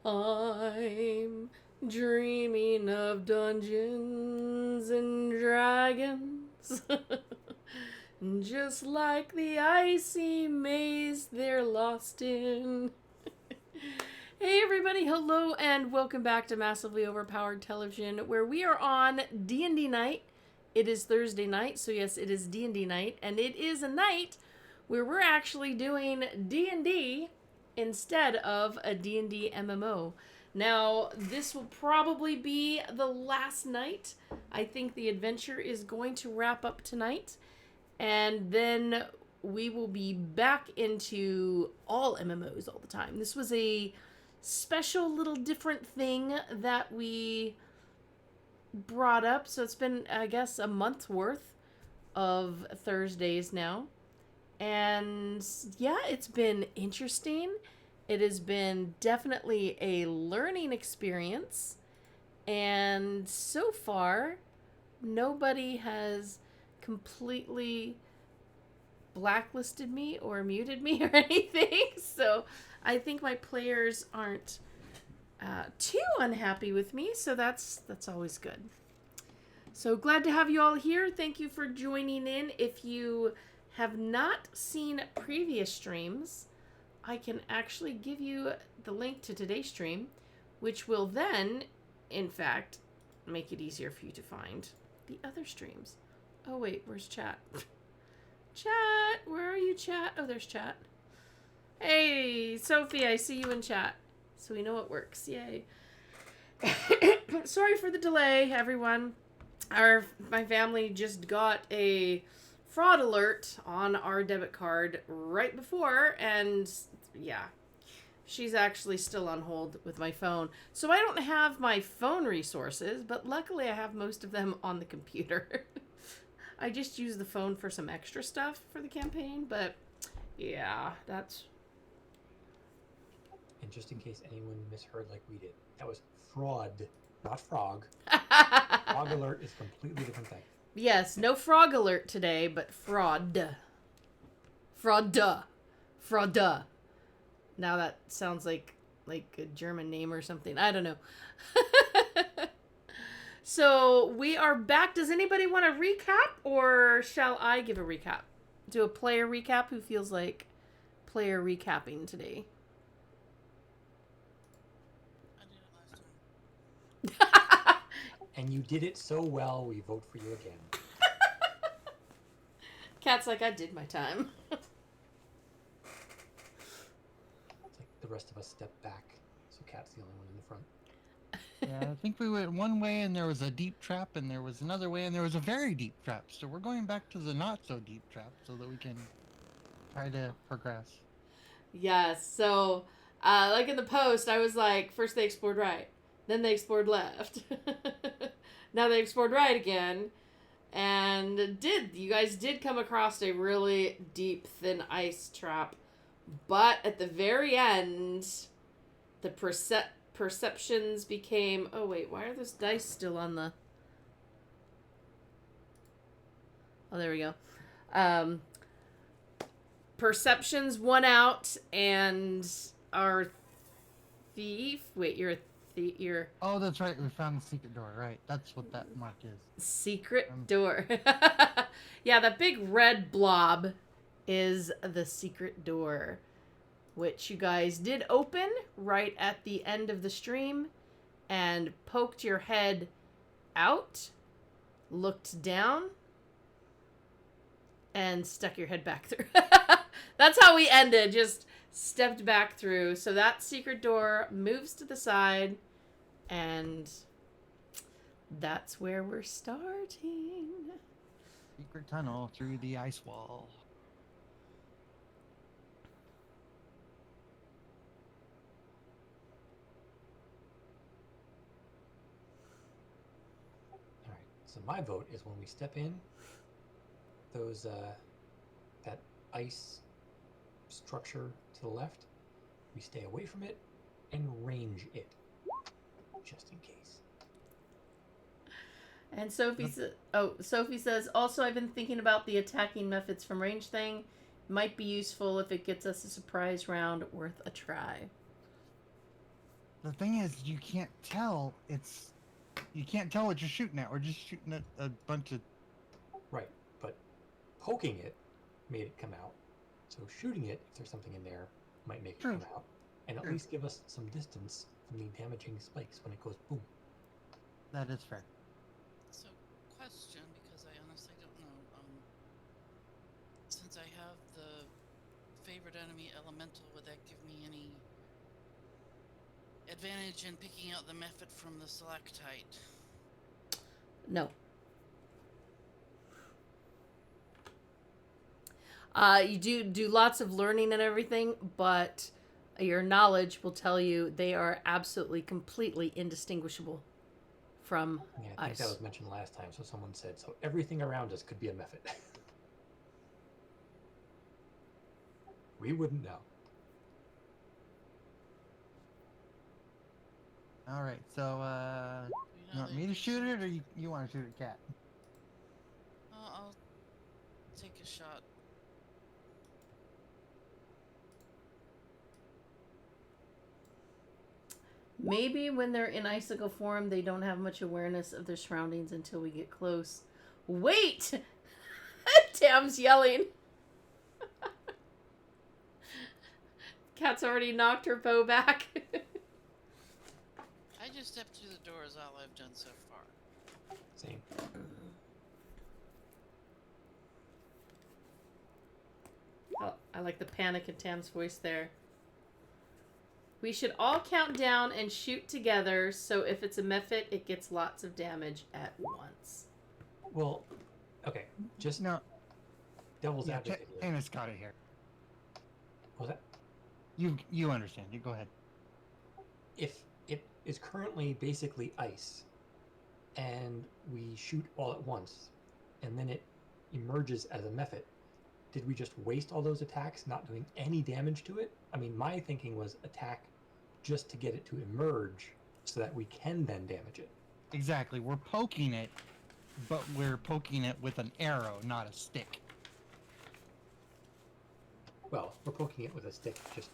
I'm dreaming of Dungeons and Dragons. Just like the icy maze they're lost in. Hey everybody, hello and welcome back to Massively Overpowered Television, where we are on D&D night. It is Thursday night, so yes, it is D&D night, and it is a night where we're actually doing D&D instead of a D&D MMO. Now, this will probably be the last night. I think the adventure is going to wrap up tonight, and then we will be back into all MMOs all the time. This was a special little different thing that we brought up. So it's been, I guess, a month's worth of Thursdays now. And yeah, it's been interesting. It has been definitely a learning experience. And so far, nobody has completely blacklisted me or muted me or anything. So I think my players aren't too unhappy with me. So that's always good. So glad to have you all here. Thank you for joining in. If you have not seen previous streams, I can actually give you the link to today's stream, which will then, in fact, make it easier for you to find the other streams. Oh, wait, where's chat? Chat, where are you, chat? Oh, there's chat. Hey, Sophie, I see you in chat. So we know it works. Yay. Sorry for the delay, everyone. My family just got a fraud alert on our debit card right before, and yeah, she's actually still on hold with my phone. So I don't have my phone resources, but luckily I have most of them on the computer. I just use the phone for some extra stuff for the campaign, but yeah, that's... And just in case anyone misheard like we did, that was fraud, not frog. Frog alert is a completely different thing. Yes, no frog alert today, but fraud. Frauda. Frauda. Now that sounds like a German name or something. I don't know. So we are back. Does anybody want to recap, or shall I give a recap? Do a player recap? Who feels like player recapping today? I did it last time. And you did it so well, we vote for you again. Cat's like, I did my time. It's like the rest of us step back, so Cat's the only one in the front. Yeah, I think we went one way and there was a deep trap, and there was another way and there was a very deep trap. So we're going back to the not so deep trap so that we can try to progress. Yes, so like in the post, I was like, first they explored right, then they explored left. Now they explored right again, and you guys did come across a really deep, thin ice trap, but at the very end, the perceptions became... Oh wait, why are those dice still on the... Oh, there we go. Perceptions won out, and our thief... Wait, you're a thief... You're... Oh, that's right. We found the secret door. Right. That's what that mark is. Secret door. Yeah, that big red blob is the secret door, which you guys did open right at the end of the stream and poked your head out, looked down, and stuck your head back through. That's how we ended, just stepped back through. So that secret door moves to the side, and that's where we're starting. Secret tunnel through the ice wall. All right, so my vote is when we step in, those that ice structure to the left, we stay away from it and range it, just in case. And Sophie says, also, I've been thinking about the attacking methods from range thing. Might be useful if it gets us a surprise round worth a try. The thing is, you can't tell. You can't tell what you're shooting at. We're just shooting at a bunch of. Right, but poking it made it come out. So shooting it, if there's something in there, might make it True. come out, and at True. least give us some distance from the damaging spikes when it goes boom. That is fair. So, question, because I honestly don't know. Since I have the favorite enemy elemental, would that give me any advantage in picking out the method from the stalactite? No. You do lots of learning and everything, but your knowledge will tell you they are absolutely, completely indistinguishable from Yeah, I think ice. that was mentioned last time. So someone said, so everything around us could be a method. We wouldn't know. All right. So, You you want me to shoot it, or you want to shoot a cat? I'll take a shot. Maybe when they're in icicle form, they don't have much awareness of their surroundings until we get close. Wait! Tam's yelling. Cat's already knocked her bow back. I just stepped through the door is all I've done so far. Same. Oh, I like the panic in Tam's voice there. We should all count down and shoot together, so if it's a mephit, it gets lots of damage at once. Well, okay, just No. devil's Yeah, advocate here. Tannis got it here. Was that You understand. You go ahead. if it is currently basically ice, and we shoot all at once, and then it emerges as a mephit, did we just waste all those attacks, not doing any damage to it? I mean, my thinking was attack just to get it to emerge, so that we can then damage it. Exactly. We're poking it, but we're poking it with an arrow, not a stick. Well, we're poking it with a stick, just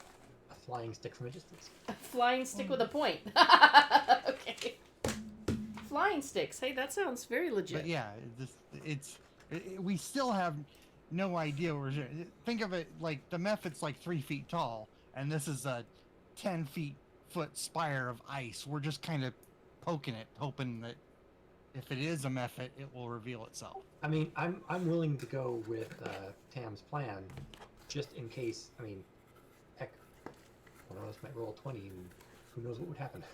a flying stick from a distance. A flying stick with a point. Okay. Flying sticks. Hey, that sounds very legit. But yeah, we still have no idea where. Think of it like the mephit's like 3 feet tall, and this is a 10-foot spire of ice. We're just kind of poking it, hoping that if it is a mephit, it will reveal itself. I mean, I'm willing to go with Tam's plan, just in case. I mean, heck, one of us might roll a 20, and who knows what would happen.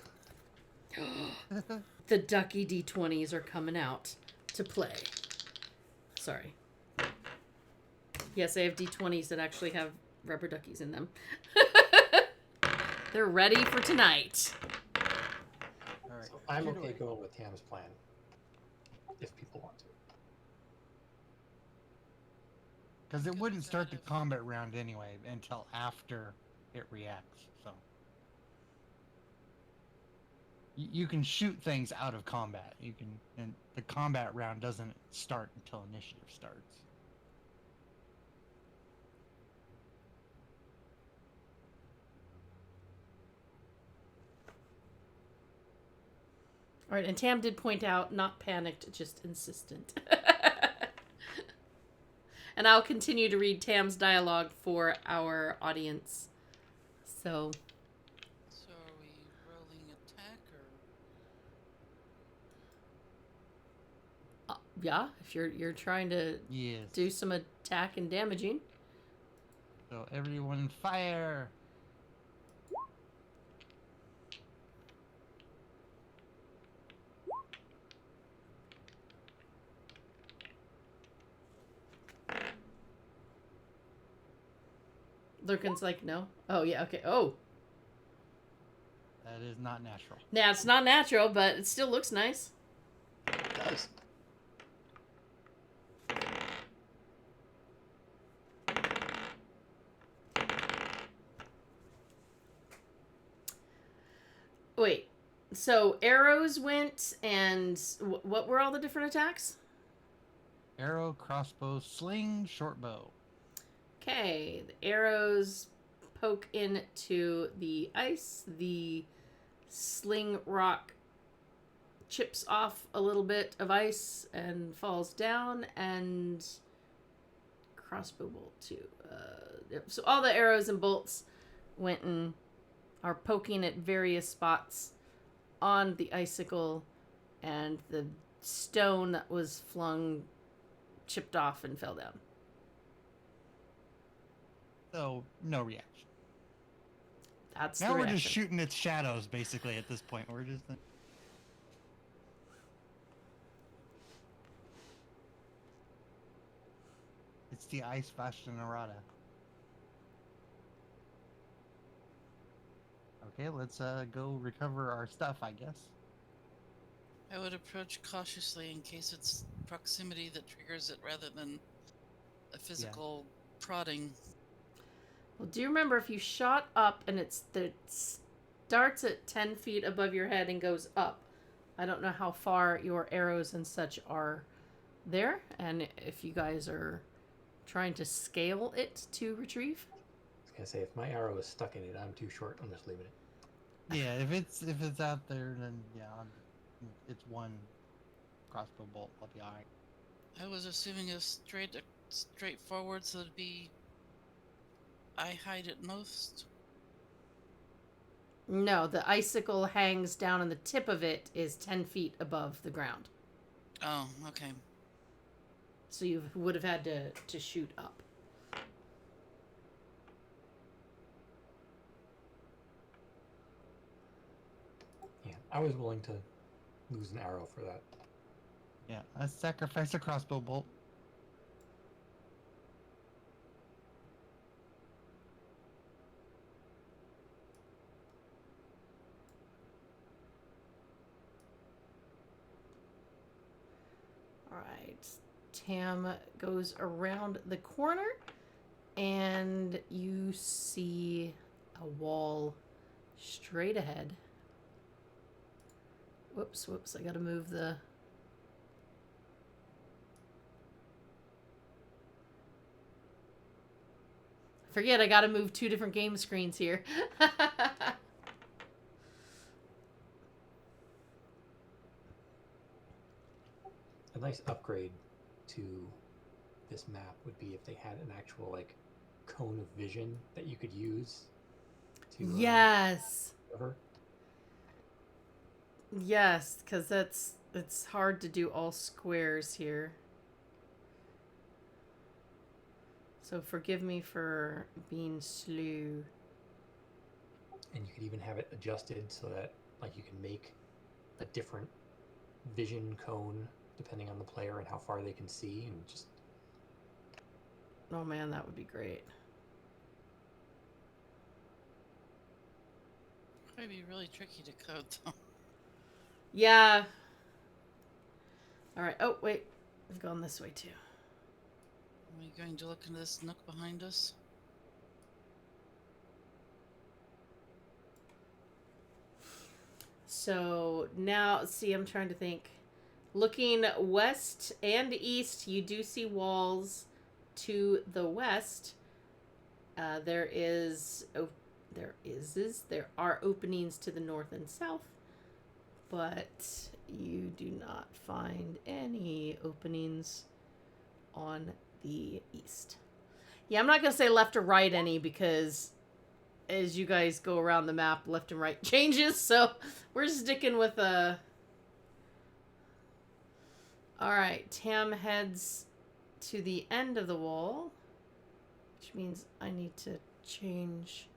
The ducky D20s are coming out to play. Sorry. Yes, I have D20s that actually have rubber duckies in them. They're ready for tonight. All right. So I'm shoot okay away. going with Tam's plan, if people want to. Because it wouldn't start the combat round anyway until after it reacts. So you can shoot things out of combat. You can, and the combat round doesn't start until initiative starts. All right, and Tam did point out, not panicked, just insistent. And I'll continue to read Tam's dialogue for our audience. So, So are we rolling attack or? yeah, if you're trying to Yes. do some attack and damaging. So everyone fire. Lurkin's like, no. Oh, yeah, okay. Oh. That is not natural. Yeah, it's not natural, but it still looks nice. It does. Wait. So arrows went, and what were all the different attacks? Arrow, crossbow, sling, short bow. Okay, the arrows poke into the ice. The sling rock chips off a little bit of ice and falls down, and crossbow bolt too. Yep. So all the arrows and bolts went and are poking at various spots on the icicle, and the stone that was flung chipped off and fell down. So no reaction. That's Now the we're reaction. just shooting its shadows, basically. At this point, we're just. It's the Ice Bastionarada. Okay, let's go recover our stuff, I guess. I would approach cautiously in case it's proximity that triggers it rather than a physical prodding. Well, do you remember if you shot up and it starts at 10 feet above your head and goes up? I don't know how far your arrows and such are there, and if you guys are trying to scale it to retrieve. I was gonna say, if my arrow is stuck in it, I'm too short. I'm just leaving it. Yeah, if it's out there, then yeah, it's one crossbow bolt. I'll be alright. I was assuming a straightforward, so it'd be eye height at most. No, the icicle hangs down and the tip of it is 10 feet above the ground. Oh, okay. So you would have had to shoot up. Yeah, I was willing to lose an arrow for that. Yeah, I sacrifice a crossbow bolt. Alright. Tam goes around the corner and you see a wall straight ahead. Whoops, I gotta move the... Forget, I gotta move two different game screens here. A nice upgrade to this map would be if they had an actual like cone of vision that you could use to Yes. cover. Yes, because it's hard to do all squares here. So forgive me for being slow. And you could even have it adjusted so that like you can make a different vision cone depending on the player and how far they can see, and just Oh man, that would be great. Might be really tricky to code though. Yeah. Alright, oh wait. I've gone this way too. Are we going to look into this nook behind us? So now, see, I'm trying to think. Looking west and east, you do see walls to the west. There are openings to the north and south, but you do not find any openings on the east. Yeah, I'm not gonna say left or right any because as you guys go around the map, left and right changes, so we're sticking with a... Alright, Tam heads to the end of the wall, which means I need to change...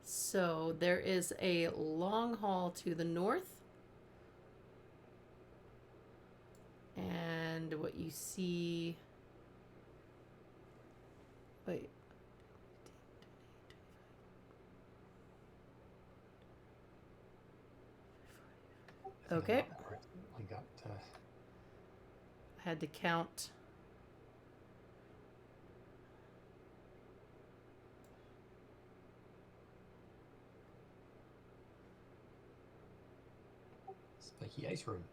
So there is a long hall to the north. And what you see... Wait. Okay. I got I had to count. spiky ice room.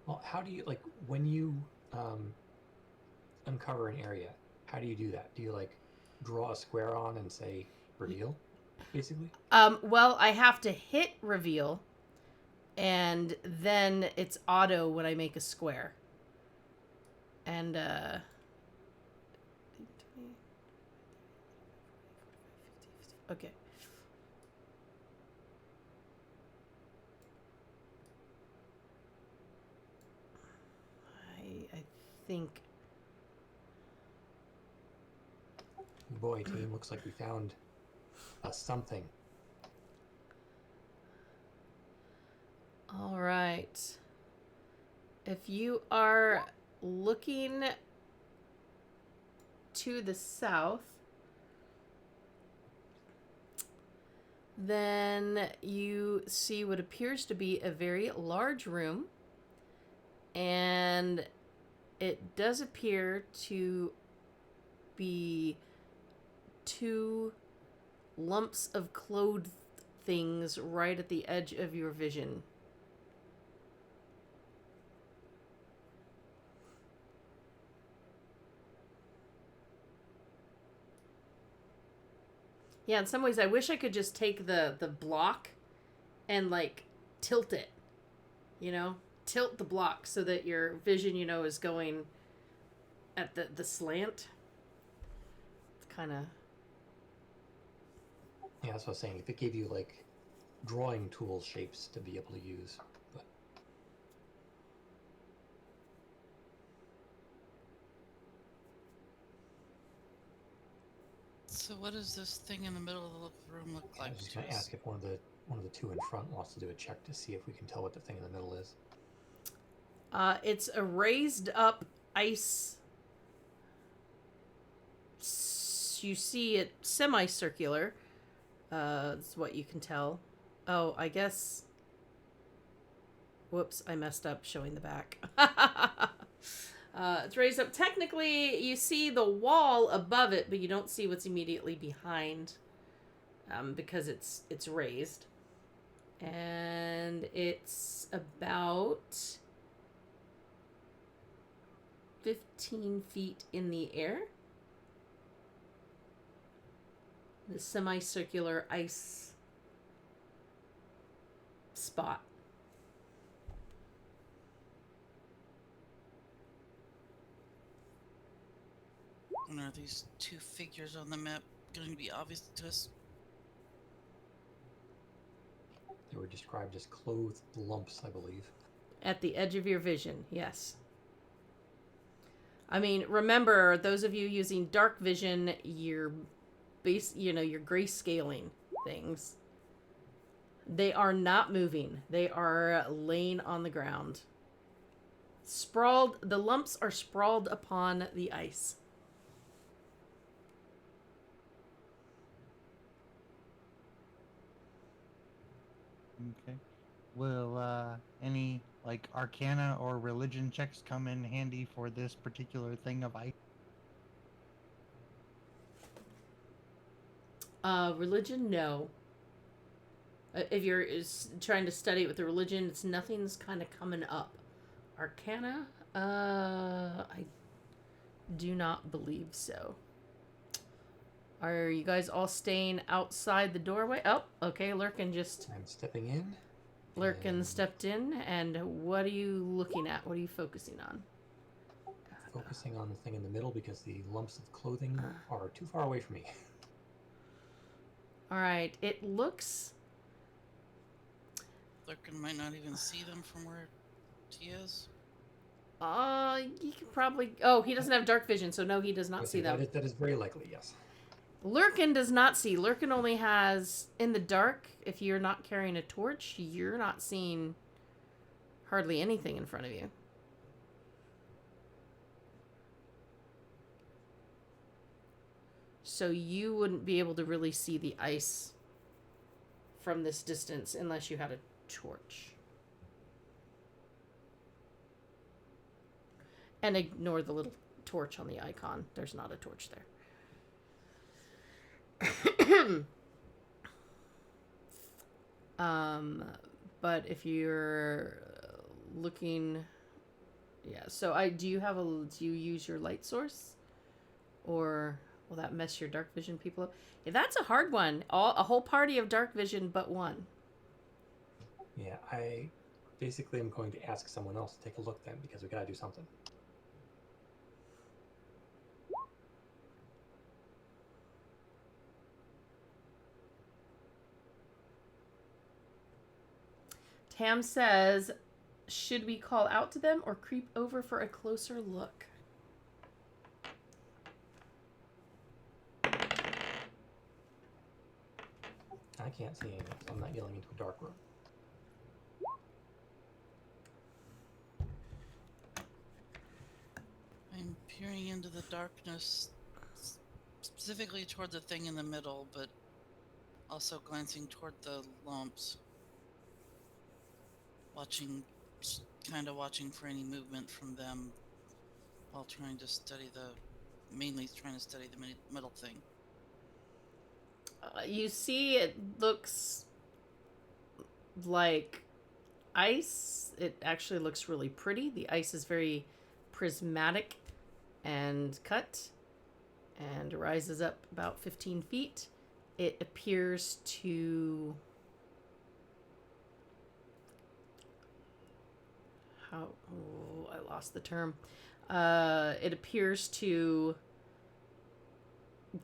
Well, how do you like when you uncover an area? How do you do that? Do you like draw a square on and say reveal, basically? Well, I have to hit reveal, and then it's auto when I make a square. And okay. I think Boy, team, looks like we found a something. all right. If you are looking to the south, then you see what appears to be a very large room, and it does appear to be two lumps of clothed things right at the edge of your vision. Yeah, in some ways I wish I could just take the block and like tilt it. You know? Tilt the block so that your vision, you know, is going at the slant. It's kind of Yeah, that's what I was saying. If it gave you like drawing tool shapes to be able to use, but So what does this thing in the middle of the room look I like was just to gonna us? ask if one of the two in front wants to do a check to see if we can tell what the thing in the middle is. it's a raised up ice. You see it semicircular. That's what you can tell. Oh, I guess. Whoops, I messed up showing the back. It's raised up. Technically, you see the wall above it, but you don't see what's immediately behind, because it's raised, and it's about 15 feet in the air. The semicircular ice spot. And are these two figures on the map going to be obvious to us? They were described as clothed lumps, I believe. At the edge of your vision, yes. I mean, remember, those of you using dark vision, you're you're grayscaling things. They are not moving. They are laying on the ground. Sprawled, the lumps are sprawled upon the ice. Okay. Will any like arcana or religion checks come in handy for this particular thing of ice? Religion, no. If you're trying to study it with the religion, it's nothing's kind of coming up. Arcana, I do not believe so. Are you guys all staying outside the doorway? Oh, okay. Lurkin stepping in. Lurkin stepped in, and what are you looking at? What are you focusing on? Focusing on the thing in the middle because the lumps of clothing are too far away from me. All right. It looks. Lurkin might not even see them from where he is. You can probably. Oh, he doesn't have dark vision, so no, he does not see them. That is very likely, yes. Lurkin does not see. Lurkin only has in the dark. If you're not carrying a torch, you're not seeing hardly anything in front of you. So you wouldn't be able to really see the ice from this distance unless you had a torch. And ignore the little torch on the icon. There's not a torch there. But if you're looking Yeah. So do you use your light source, or will that mess your dark vision people up? Yeah, that's a hard one. A whole party of dark vision, but one. Yeah, I basically am going to ask someone else to take a look then because we gotta do something. Tam says, should we call out to them or creep over for a closer look? I can't see anything, so I'm not yelling into a dark room. I'm peering into the darkness, specifically toward the thing in the middle, but also glancing toward the lumps. Kind of watching for any movement from them while mainly trying to study the middle thing. You see, it looks like ice. It actually looks really pretty. The ice is very prismatic and cut and rises up about 15 feet. It appears to... I lost the term. It appears to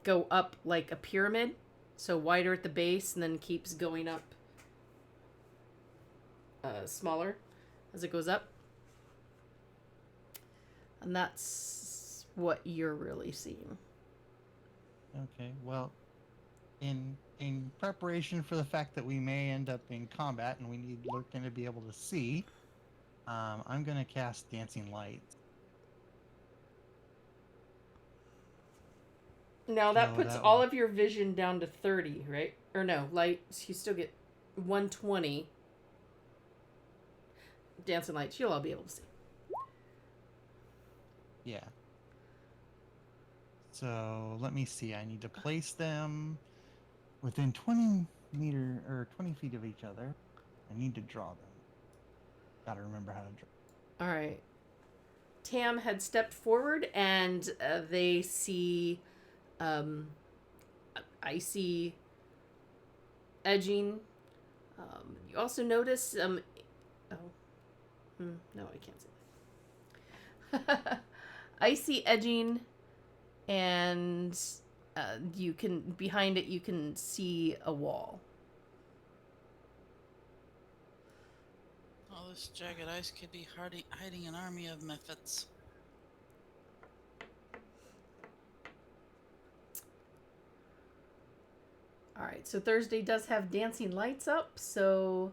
go up like a pyramid, so wider at the base and then keeps going up smaller as it goes up. And that's what you're really seeing. Okay, well, in preparation for the fact that we may end up in combat and we need Lurkin to be able to see, I'm going to cast Dancing Lights. Now that So puts that all will- of your vision down to 30, right? Or no, lights, you still get 120. Dancing lights, you'll all be able to see. Yeah. So let me see. I need to place them within 20 feet of each other. I need to draw them. Gotta remember how to draw. All right. Tam had stepped forward, and they see icy edging. You also notice no, I can't say that. Icy edging, and behind it you can see a wall. All this jagged ice could be hiding an army of mephits. All right, so Thursday does have dancing lights up, so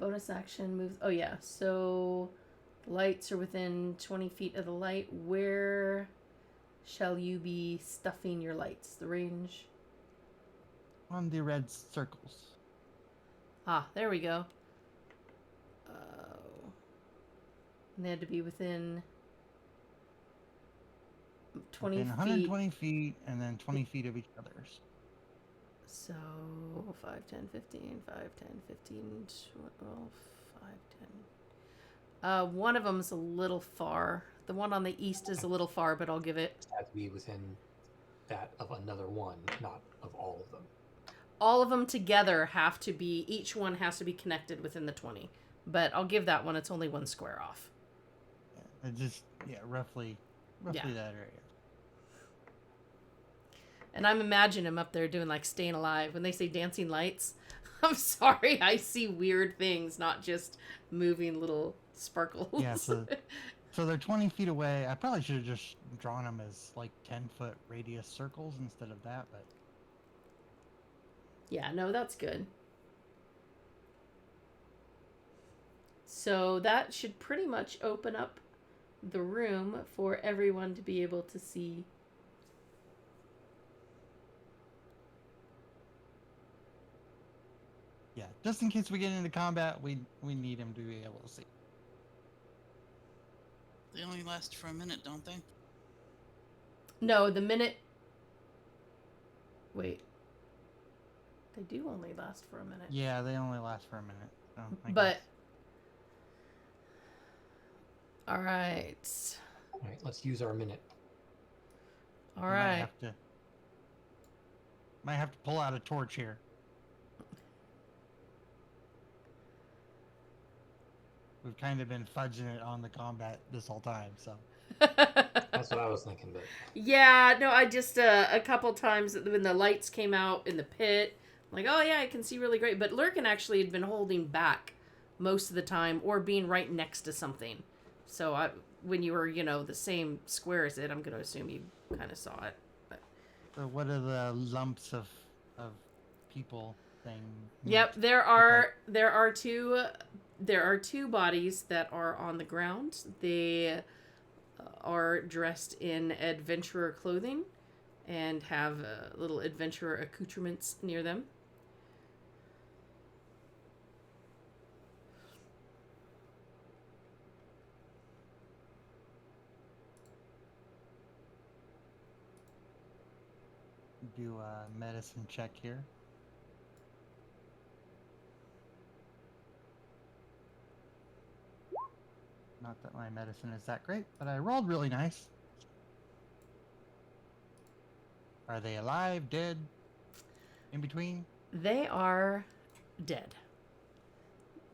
bonus action moves. Oh yeah, so the lights are within 20 feet of the light. Where shall you be stuffing your lights? The range? On the red circles. Ah, there we go. And they had to be within 20 Within feet. 120 feet and then 20 feet of each other's. So 5, 10, 15, 5, 10, 15, 12, 5, 10. One of them's a little far. The one on the east is a little far, but I'll give it. It has to be within that of another one, not of all of them. All of them together have to be, each one has to be connected within the 20. But I'll give that one, it's only one square off. Yeah, it just, roughly Yeah. that area. And I'm imagining him up there doing like Staying Alive. When they say dancing lights, I'm sorry, I see weird things, not just moving little sparkles. Yeah, so they're 20 feet away. I probably should have just drawn them as like 10-foot radius circles instead of that, but Yeah, no, that's good. So that should pretty much open up the room for everyone to be able to see. yeah, just in case we get into combat, we need him to be able to see. They only last for a minute, don't they? No, the minute... Wait. They do only last for a minute. Yeah, they only last for a minute. So I But guess. All right. All right, let's use our minute. All Might right. have to pull out a torch here. We've kind of been fudging it on the combat this whole time, so. That's what I was thinking, but Yeah, no, I just a couple times when the lights came out in the pit, like, oh yeah, I can see really great. But Lurkin actually had been holding back most of the time, or being right next to something. So when you were, the same square as it, I'm gonna assume you kind of saw it. But... So what are the lumps of people thing? Yep, there are two bodies that are on the ground. They are dressed in adventurer clothing and have little adventurer accoutrements near them. Do a medicine check here. Not that my medicine is that great, but I rolled really nice. Are they alive, dead, in between? They are dead.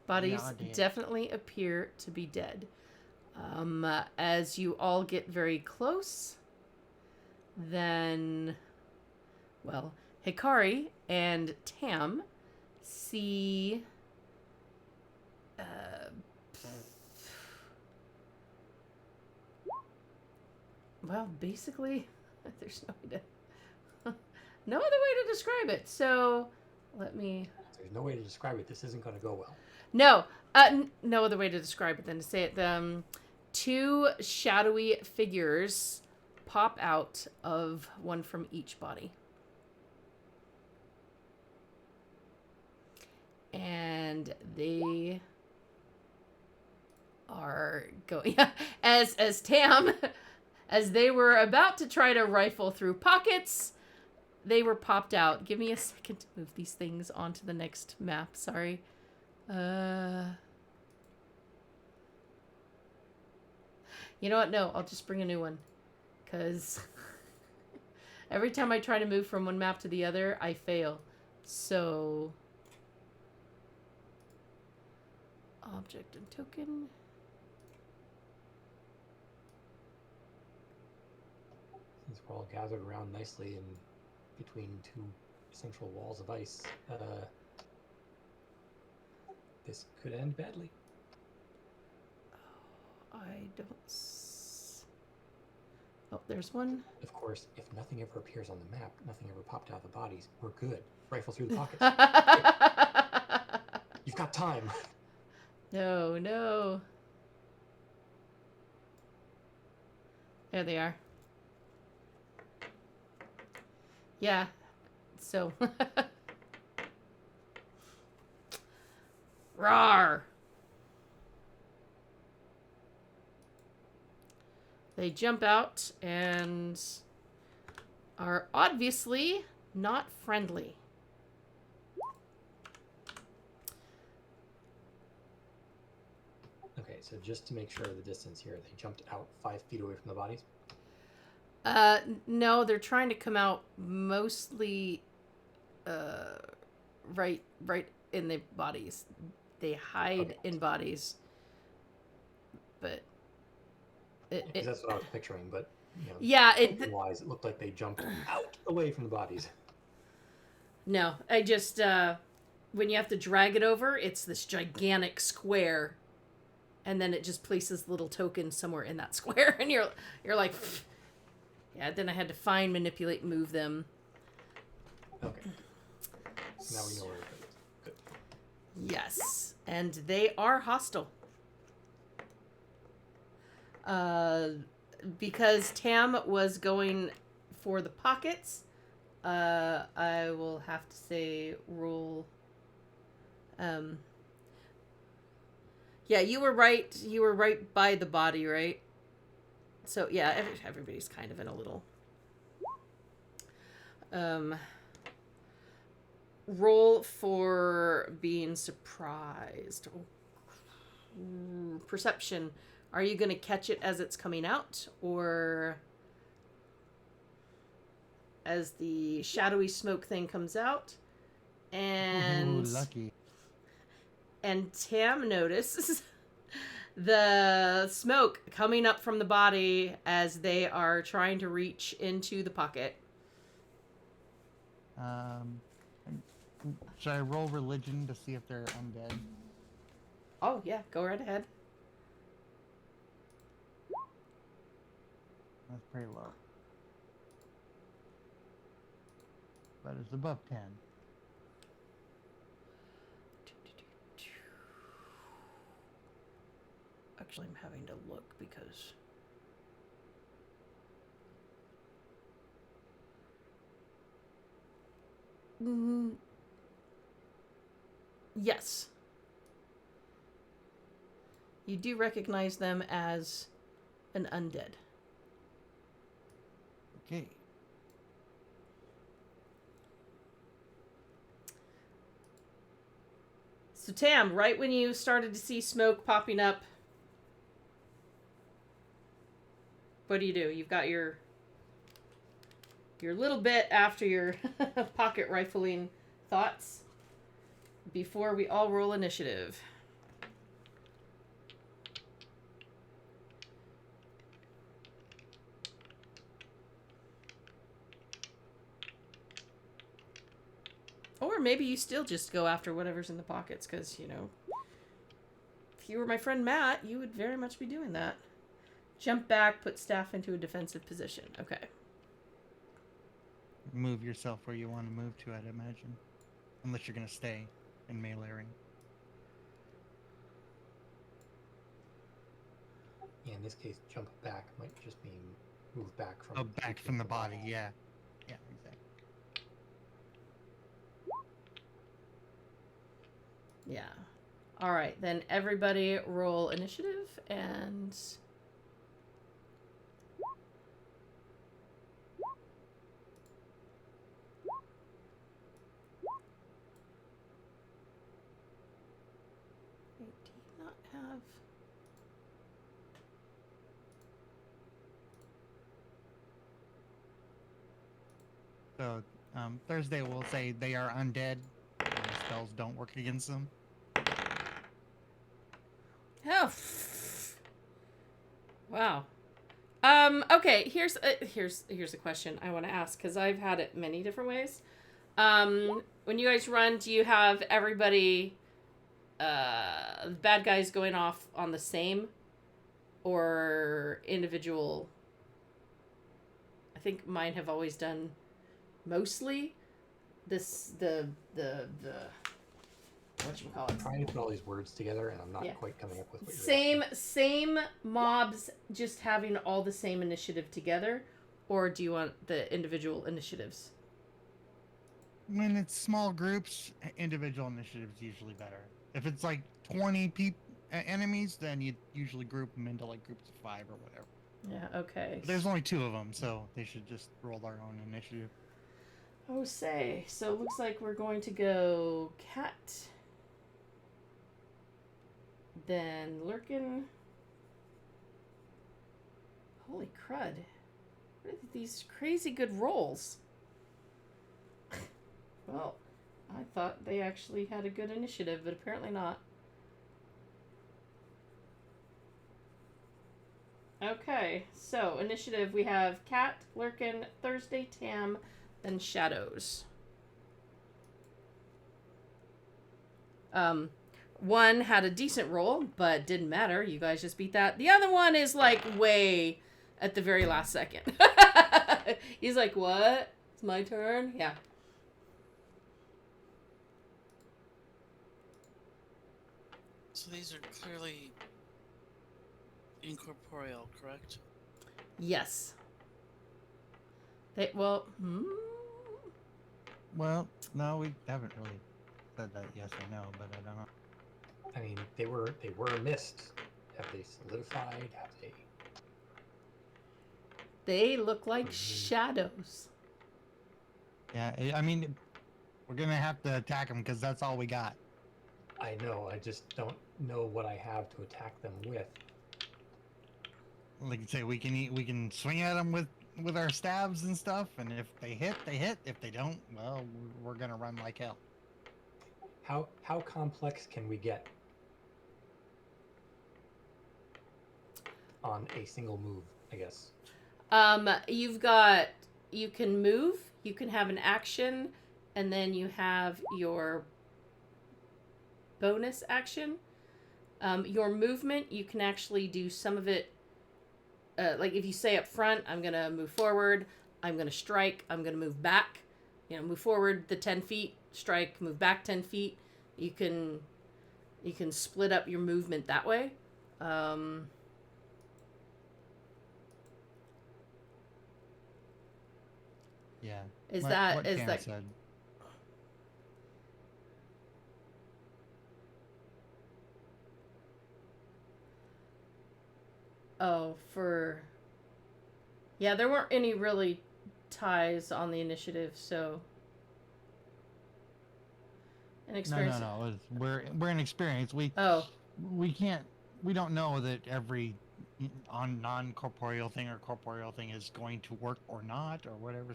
Bodies dead. definitely appear to be dead. As you all get very close, then, well, Hikari and Tam see well, basically, there's no other way to describe it. So, let me... there's no way to describe it. This isn't going to go well. No, no other way to describe it than to say it. Two shadowy figures pop out of one from each body. And they are going... as Tam... As they were about to try to rifle through pockets, they were popped out. Give me a second to move these things onto the next map. Sorry. You know what? No, I'll just bring a new one. Because every time I try to move from one map to the other, I fail. So... Object and token... Since we're all gathered around nicely in between two central walls of ice, this could end badly. I don't... Oh, there's one. Of course, if nothing ever appears on the map, nothing ever popped out of the bodies, we're good. Rifle through the pockets. You've got time. No. There they are. Yeah, so. Rawr! They jump out and are obviously not friendly. Okay, so just to make sure of the distance here, they jumped out 5 feet away from the bodies? No, they're trying to come out mostly, right in the bodies. They hide in bodies, but that's what I was picturing, but yeah, wise, it looked like they jumped out away from the bodies. No, I just when you have to drag it over, it's this gigantic square, and then it just places little tokens somewhere in that square, and you're like. Pfft. Yeah, then I had to manipulate, move them. Okay. Now we know where it is. Good. Yes, and they are hostile. Because Tam was going for the pockets, I will have to say roll. Yeah, you were right. You were right by the body, right? So, yeah, everybody's kind of in a little... roll for being surprised. Perception Are you going to catch it as it's coming out, or as the shadowy smoke thing comes out? And Ooh, lucky. And Tam notices the smoke coming up from the body as they are trying to reach into the pocket. Should I roll religion to see if they're undead? Oh, yeah, go right ahead. That's pretty low. But it's above 10. Actually, I'm having to look because... Yes. You do recognize them as an undead. Okay. So Tam, right when you started to see smoke popping up, what do? You've got your little bit after your pocket rifling thoughts before we all roll initiative. Or maybe you still just go after whatever's in the pockets, because, you know, if you were my friend Matt, you would very much be doing that. Jump back, put staff into a defensive position. Okay. Move yourself where you want to move to, I'd imagine. Unless you're going to stay in melee ring. Yeah, in this case, jump back might just mean move back from. Oh, back from the body, yeah. Yeah, exactly. Yeah. All right, then everybody roll initiative and... Wait, do you not have... So, Thursday will say they are undead. And the spells don't work against them. Oh. Wow. Okay, here's a question I want to ask, because I've had it many different ways. When you guys run, do you have everybody, the bad guys going off on the same, or individual? I think mine have always done mostly this, the whatchamacallit? I'm trying to put all these words together, and I'm not Yeah. quite coming up with what you're Same mobs just having all the same initiative together, or do you want the individual initiatives? When it's small groups, individual initiative is usually better. If it's like 20 enemies, then you usually group them into like groups of 5 or whatever. Yeah, okay. But there's only 2 of them, so they should just roll their own initiative. Oh, say. So it looks like we're going to go Cat, then Lurkin. Holy crud. What are these crazy good rolls? Well, I thought they actually had a good initiative, but apparently not. Okay, so initiative, we have Cat, Lurkin, Thursday, Tam, then Shadows. One had a decent roll, but didn't matter. You guys just beat that. The other one is like way at the very last second. He's like, what? It's my turn? Yeah. So these are clearly incorporeal, correct? Yes. Well, no, we haven't really said that yes or no, but I don't know. I mean, they were a mist. Have they solidified? Have they? They look like shadows. Yeah, I mean, we're gonna have to attack them because that's all we got. I know. I just don't know what I have to attack them with. like I say, we can swing at them with our stabs and stuff, and if they hit, they hit. If they don't, well, we're gonna run like hell. How complex can we get on a single move? I guess. You can move, you can have an action, and then you have your bonus action. Your movement, you can actually do some of it. Like if you say up front, I'm gonna move forward, I'm gonna strike, I'm gonna move back. Move forward the 10 feet, strike, move back 10 feet. You can split up your movement that way. Yeah. Is What that Cam said. Oh, yeah, there weren't any really ties on the initiative, so an experience. No. We're inexperienced. We don't know that every on non-corporeal thing or corporeal thing is going to work or not or whatever.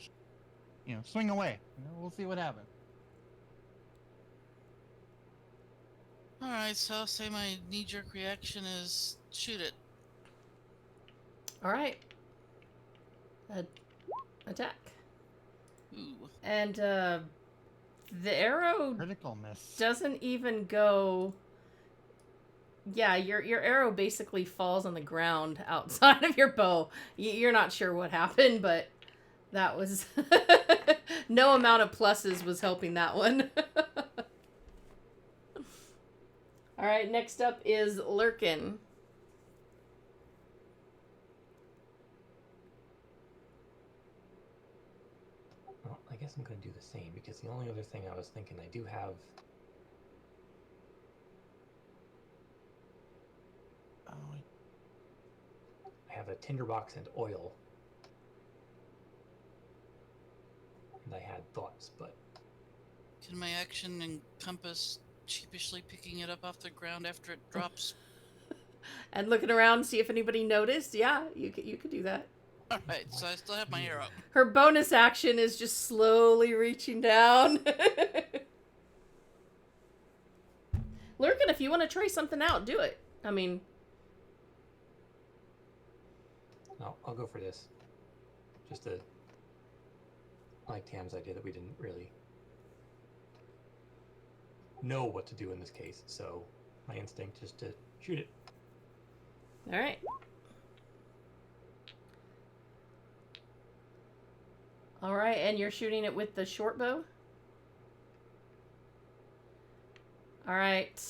Swing away. We'll see what happens. All right, so I'll say my knee-jerk reaction is shoot it. All right. Attack. Ooh. And the arrow Critical miss. doesn't even go. Yeah, your arrow basically falls on the ground outside of your bow. You're not sure what happened, but that was no amount of pluses was helping that one. All right, next up is Lurkin. Well, I guess I'm going to do the same because the only other thing I was thinking, I do have. I have a tinderbox and oil. And I had thoughts, but. Can my action encompass sheepishly picking it up off the ground after it drops? And looking around, see if anybody noticed. Yeah, you could do that. All right, so I still have my arrow. Her bonus action is just slowly reaching down. Lurkin, if you want to try something out, do it. I mean... No, I'll go for this. Just to... like Tam's idea that we didn't really know what to do in this case, so my instinct is to shoot it. All right. All right, and you're shooting it with the short bow? All right.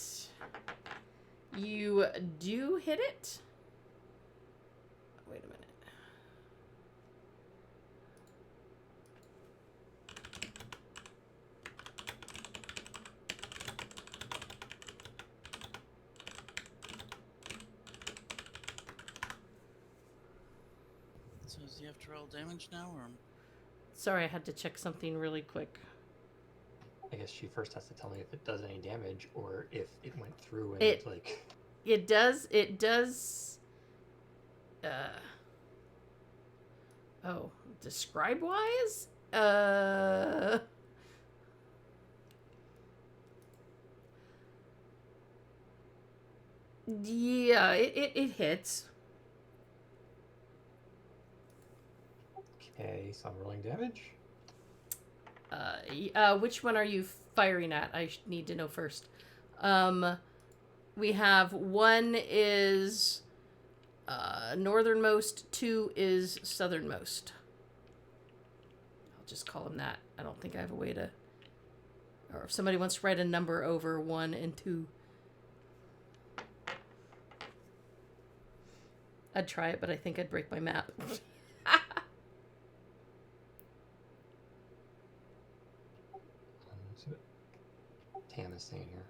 You do hit it. Wait a minute. So does he have to roll damage now, or? Sorry, I had to check something really quick. I guess she first has to tell me if it does any damage or if it went through and It does. Oh, describe wise? Yeah, it hits. Okay, so I'm rolling damage. Which one are you firing at? I need to know first. We have one is northernmost, two is southernmost. I'll just call them that. I don't think I have a way to... Or if somebody wants to write a number over 1 and 2. I'd try it, but I think I'd break my map. See what Tam is saying here.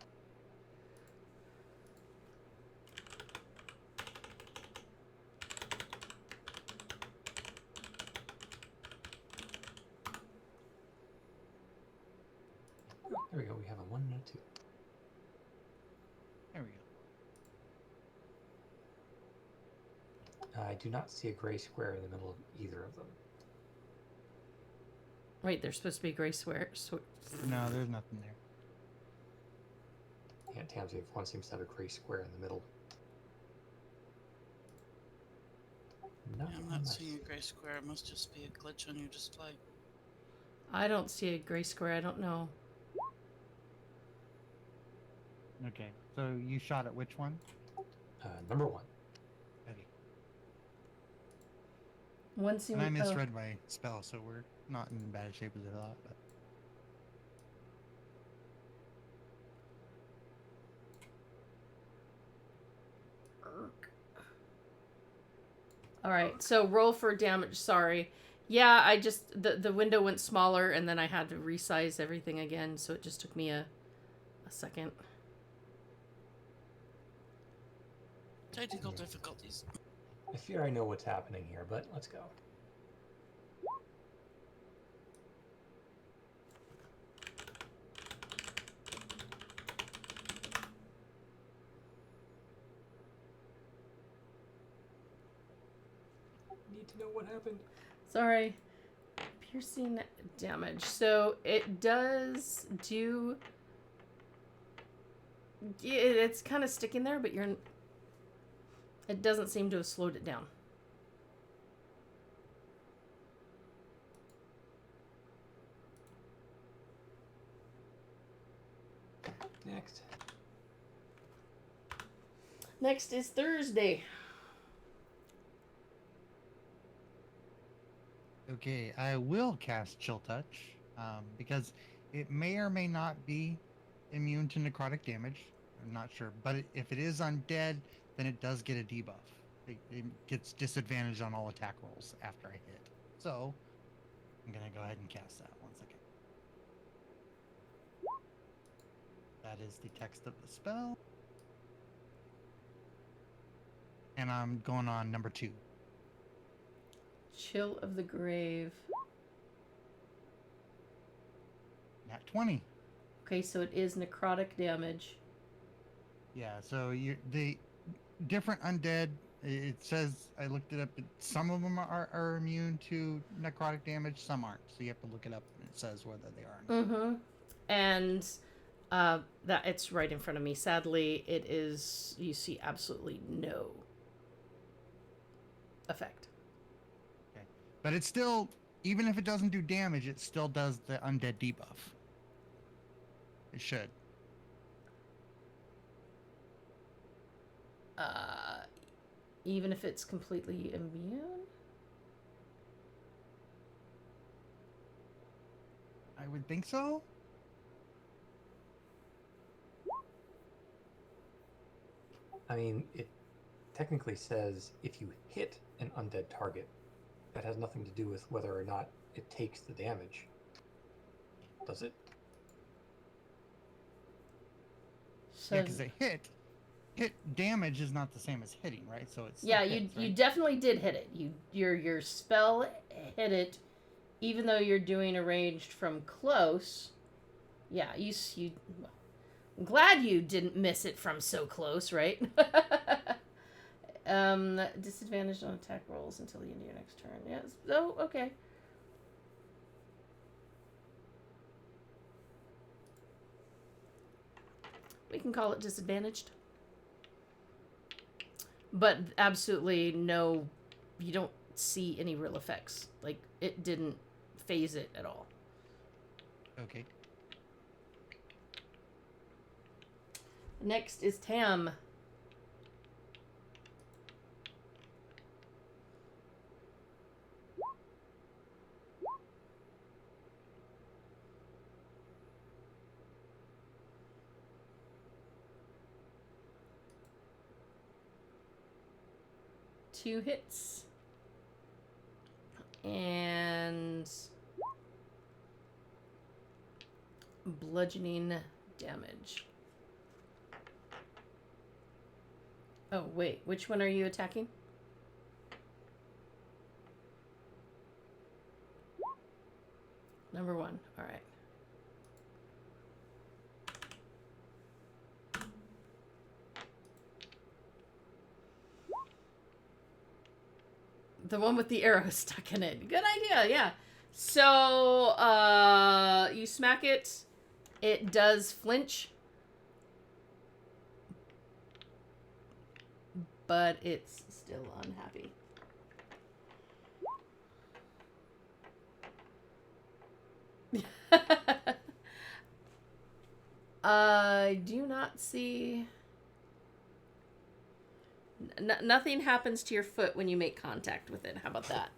Oh, there we go. We have a 1 and a 2. There we I do not see a gray square in the middle of either of them. Wait, there's supposed to be a gray square. No, there's nothing there. Yeah, Tamsy one seems to have a gray square in the middle. Yeah, I'm not seeing a gray square. It must just be a glitch on your display. I don't see a gray square. I don't know. Okay, so you shot at which one? Number 1. Okay. One seems. And I misread my spell, so we're not in bad shape as I thought. But All right, so roll for damage. Sorry. Yeah, I just the window went smaller and then I had to resize everything again, so it just took me a second. Technical difficulties. I fear I know what's happening here, but let's go. Need to know what happened. Sorry. Piercing damage. So it does do. It's kind of sticking there, but you're. It doesn't seem to have slowed it down. Next. Next is Thursday. okay, I will cast Chill Touch because it may or may not be immune to necrotic damage. I'm not sure, but if it is undead, then it does get a debuff. It gets disadvantage on all attack rolls after I hit. So I'm gonna go ahead and cast that. 1 second. That is the text of the spell. And I'm going on number 2. Chill of the Grave. Nat 20. Okay, so it is necrotic damage. Yeah, so the different undead, it says, I looked it up, some of them are immune to necrotic damage, some aren't. So you have to look it up and it says whether they are. Mm-hmm. And that it's right in front of me. Sadly, it is, you see absolutely no effect. Okay. But it's still, even if it doesn't do damage, it still does the undead debuff. It should. Even if it's completely immune? I would think so. I mean, it technically says if you hit an undead target, that has nothing to do with whether or not it takes the damage. Does it? So Yeah, because a hit damage is not the same as hitting, right? So it's yeah, hits, you right? definitely did hit it. Your spell hit it, even though you're doing a ranged from close. Yeah, you. I'm glad you didn't miss it from so close, right? Disadvantage on attack rolls until the end of your next turn. Yes. Oh, okay. We can call it disadvantaged. But absolutely no, you don't see any real effects. Like, it didn't phase it at all. Okay. Next is Tam. Two hits. And bludgeoning damage. Oh, wait. Which one are you attacking? Number 1. All right. The one with the arrow stuck in it. Good idea, yeah. So, you smack it. It does flinch. But it's still unhappy. I do not see... nothing happens to your foot when you make contact with it. How about that?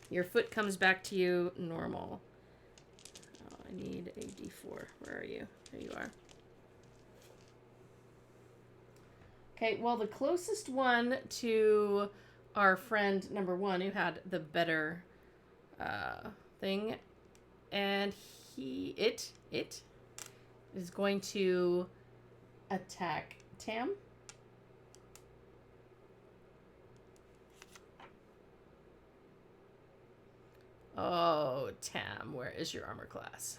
Your foot comes back to you normal. Oh, I need a D4. Where are you? There you are. Okay, well, the closest one to our friend number 1 who had the better thing, and it is going to attack Tam. Oh, Tam, where is your armor class?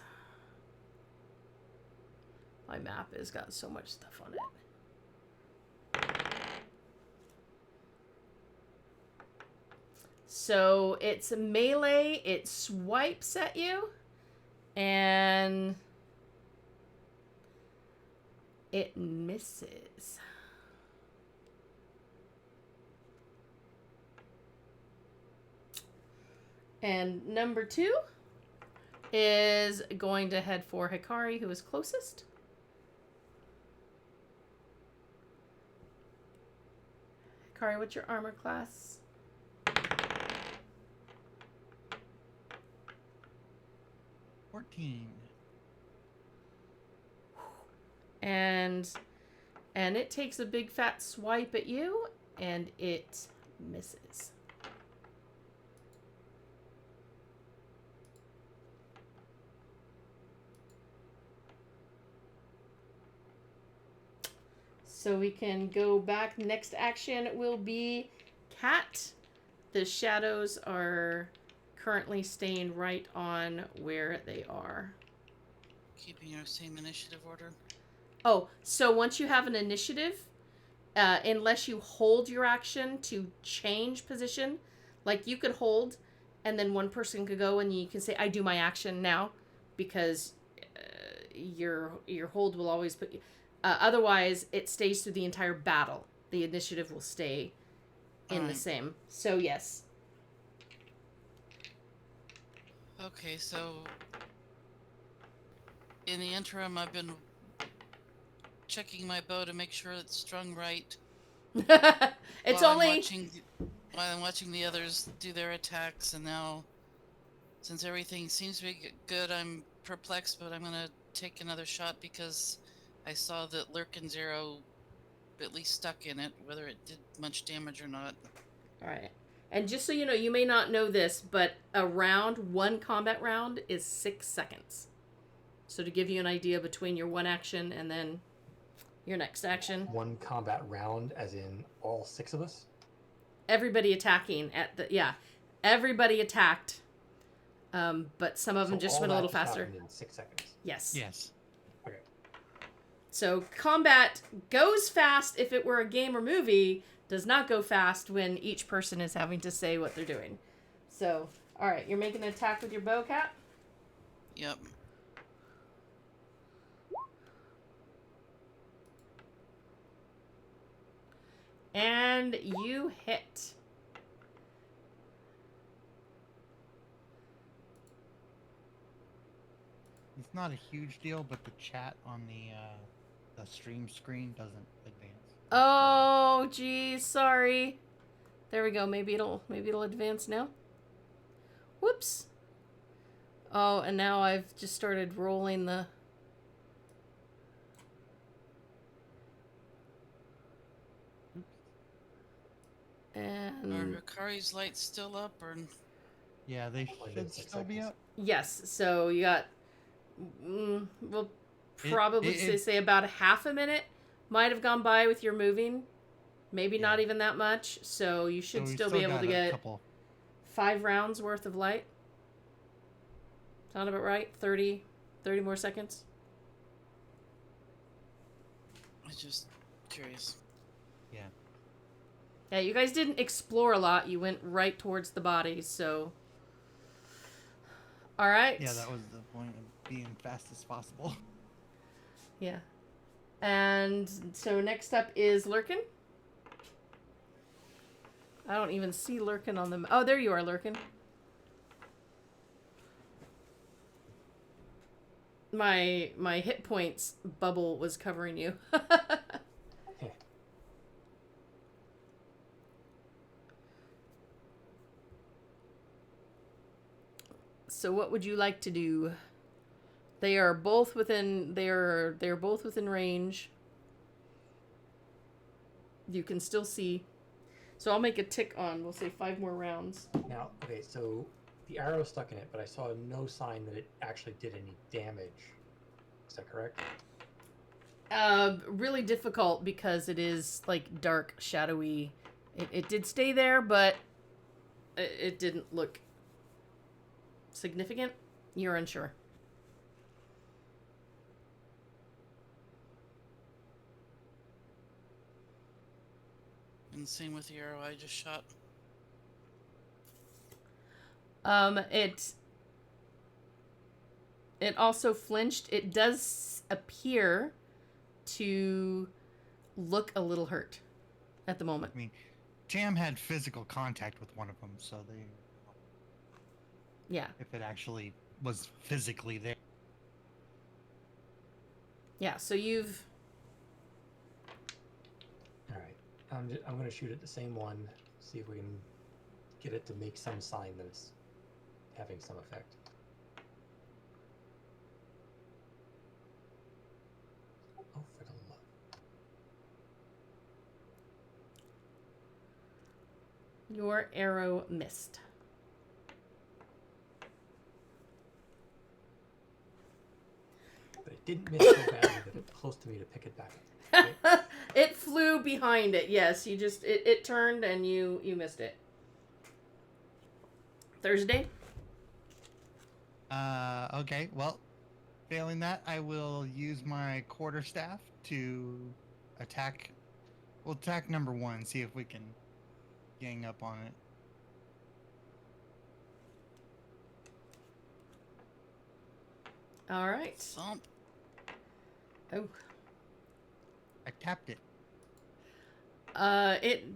My map has got so much stuff on it. So it's melee, it swipes at you, and it misses. And number 2 is going to head for Hikari, who is closest. Hikari, what's your armor class? 14. And it takes a big fat swipe at you, and it misses. So we can go back. Next action will be Cat. The shadows are currently staying right on where they are. Keeping our same initiative order. Oh, so once you have an initiative, unless you hold your action to change position, like you could hold, and then one person could go and you can say, I do my action now, because your hold will always put you... otherwise, it stays through the entire battle. The initiative will stay in the same. So, yes. Okay, so in the interim, I've been checking my bow to make sure it's strung right. It's while only... while I'm watching the others do their attacks, and now, since everything seems to be good, I'm perplexed, but I'm going to take another shot because I saw that Lurkin's arrow at least stuck in it, whether it did much damage or not. Alright. And just so you know, you may not know this, but one combat round is 6 seconds. So to give you an idea between your one action and then your next action. One combat round, as in all 6 of us? Everybody attacking at the... Yeah. Everybody attacked. But some of them just went a little faster. In 6 seconds. Yes. Yes. Okay. So combat goes fast if it were a game or movie, does not go fast when each person is having to say what they're doing. So, alright, you're making an attack with your bow, Cat? Yep. And you hit. It's not a huge deal, but the chat on the stream screen doesn't advance. Oh, geez, sorry. There we go. Maybe it'll advance now. Whoops. Oh, and now I've just started rolling the... And... Are Hikari's lights still up, or... Yeah, they Only should 6 still be seconds. up. Yes, so you got... we'll probably it- say about a half a minute might have gone by with your moving. Maybe not Yeah. even that much, so you should So we still be able got to a get couple. 5 rounds worth of light. Sound about right? 30 more seconds? I'm just curious. Yeah. Yeah, you guys didn't explore a lot. You went right towards the bodies, so. Alright. Yeah, that was the point of being fast as possible. Yeah. And so next up is Lurkin. I don't even see Lurkin on the... Oh, there you are, Lurkin. My hit points bubble was covering you. Okay. So what would you like to do? They are both within they're both within range. You can still see. So I'll make a tick on, we'll say 5 more rounds. Now, okay, so the arrow stuck in it, but I saw no sign that it actually did any damage. Is that correct? Really difficult because it is like dark, shadowy. It did stay there, but it didn't look significant. You're unsure. And same with the arrow I just shot. It also flinched. It does appear to look a little hurt at the moment. I mean, Tam had physical contact with one of them, so they... Yeah. If it actually was physically there. Yeah, so you've... All right. I'm going to shoot at the same one, see if we can get it to make some sign that it's having some effect. Oh, for the love. Your arrow missed. But it didn't miss so badly that it's close to me to pick it back up. Okay? It flew behind it. Yes, you just it turned and you missed it. Thursday? Okay, well, failing that, I will use my quarterstaff to attack. We'll attack number 1, see if we can gang up on it. All right. Thump. Oh. I tapped it. It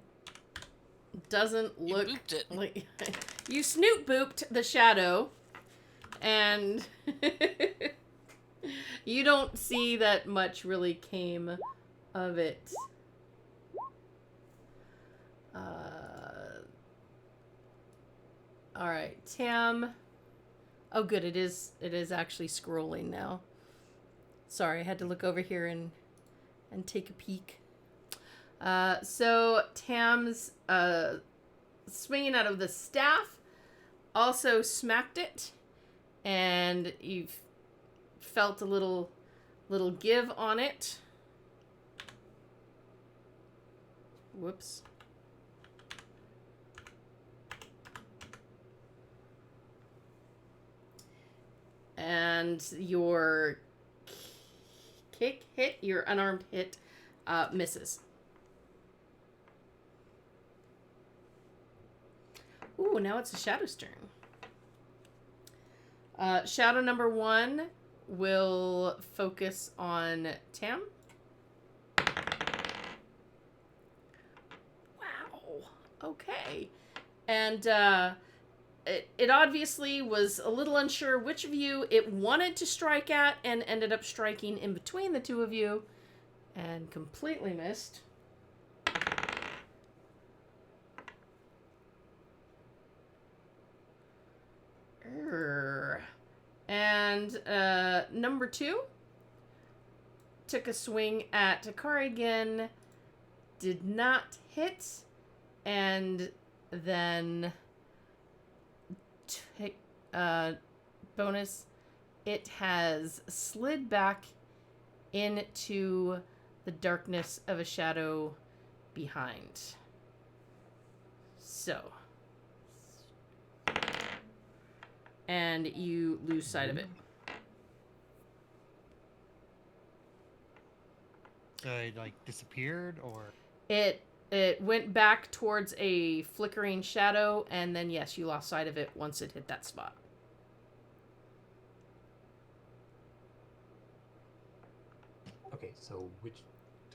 doesn't You look booped it. like you snoot booped the shadow, and you don't see that much really came of it. All right, Tam. Oh, good. It is actually scrolling now. Sorry, I had to look over here and take a peek. So Tam's swinging out of the staff also smacked it, and you've felt a little give on it. Whoops. And your kick hit, your unarmed hit, misses. Ooh, now it's the Shadow's turn. Shadow number 1 will focus on Tam. Wow. Okay. And it obviously was a little unsure which of you it wanted to strike at and ended up striking in between the two of you and completely missed. And number 2 took a swing at Takari again, did not hit, and then bonus, it has slid back into the darkness of a shadow behind. So, and you lose sight of it. So it like disappeared, or It It went back towards a flickering shadow, and then yes, you lost sight of it once it hit that spot. Okay, so which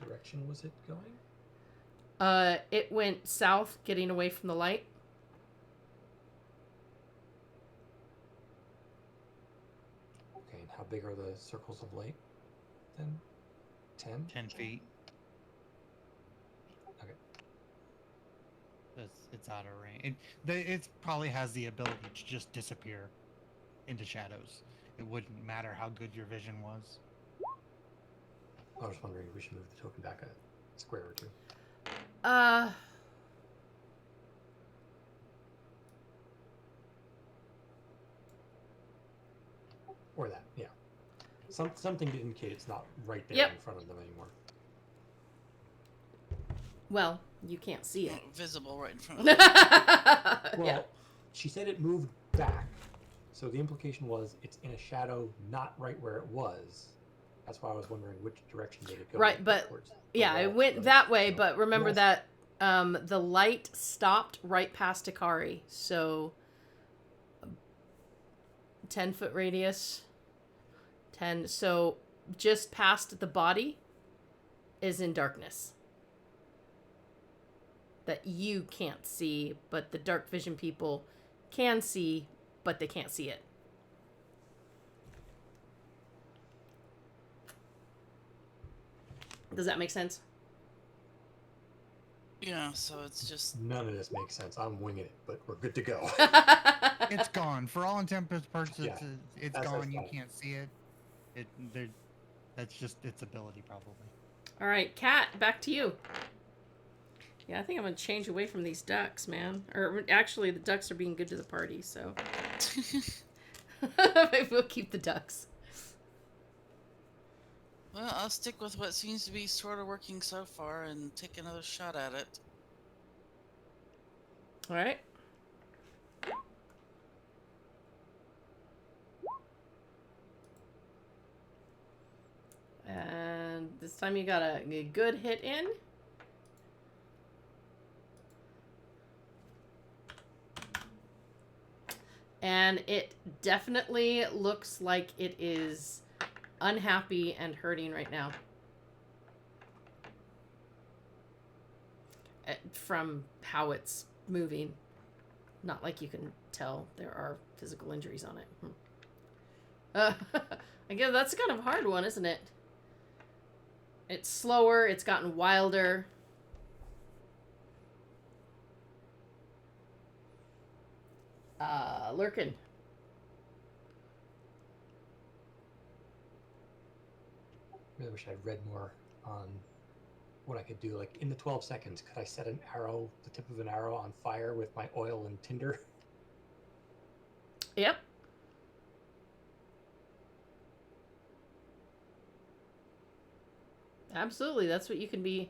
direction was it going? It went south, getting away from the light. Okay, and how big are the circles of light then? 10? 10 feet. Okay. It's out of range. It probably has the ability to just disappear into shadows. It wouldn't matter how good your vision was. I was wondering if we should move the token back a square or two. Or that, yeah. Something to indicate it's not right there Yep. in front of them anymore. Well, you can't see it. Visible right in front of them. Well, Yeah. she said it moved back, so the implication was it's in a shadow not right where it was. That's why I was wondering which direction did it go. Right, but- towards the Yeah, it wall, went right? that way, So, but remember yes. that the light stopped right past Akari, so 10-foot radius. 10, so just past the body is in darkness. That you can't see, but the dark vision people can see, but they can't see it. Does that make sense? Yeah, so it's just None of this makes sense. I'm winging it, but we're good to go. It's gone. For all intents and purposes, Yeah, it's that's gone. You fine. can't see it. That's just its ability, probably. All right, Kat, back to you. Yeah, I think I'm gonna change away from these ducks, man. Or actually, the ducks are being good to the party, so maybe we'll keep the ducks. well, I'll stick with what seems to be sort of working so far and take another shot at it. All right. And this time you got a good hit in. And it definitely looks like it is unhappy and hurting right now. From how it's moving. Not like you can tell there are physical injuries on it. I guess that's kind of a hard one, isn't it? It's slower, it's gotten wilder. Lurkin. Really wish I'd read more on what I could do. Like in the 12 seconds, could I set an arrow, the tip of an arrow, on fire with my oil and tinder? Yep. Absolutely, that's what you can be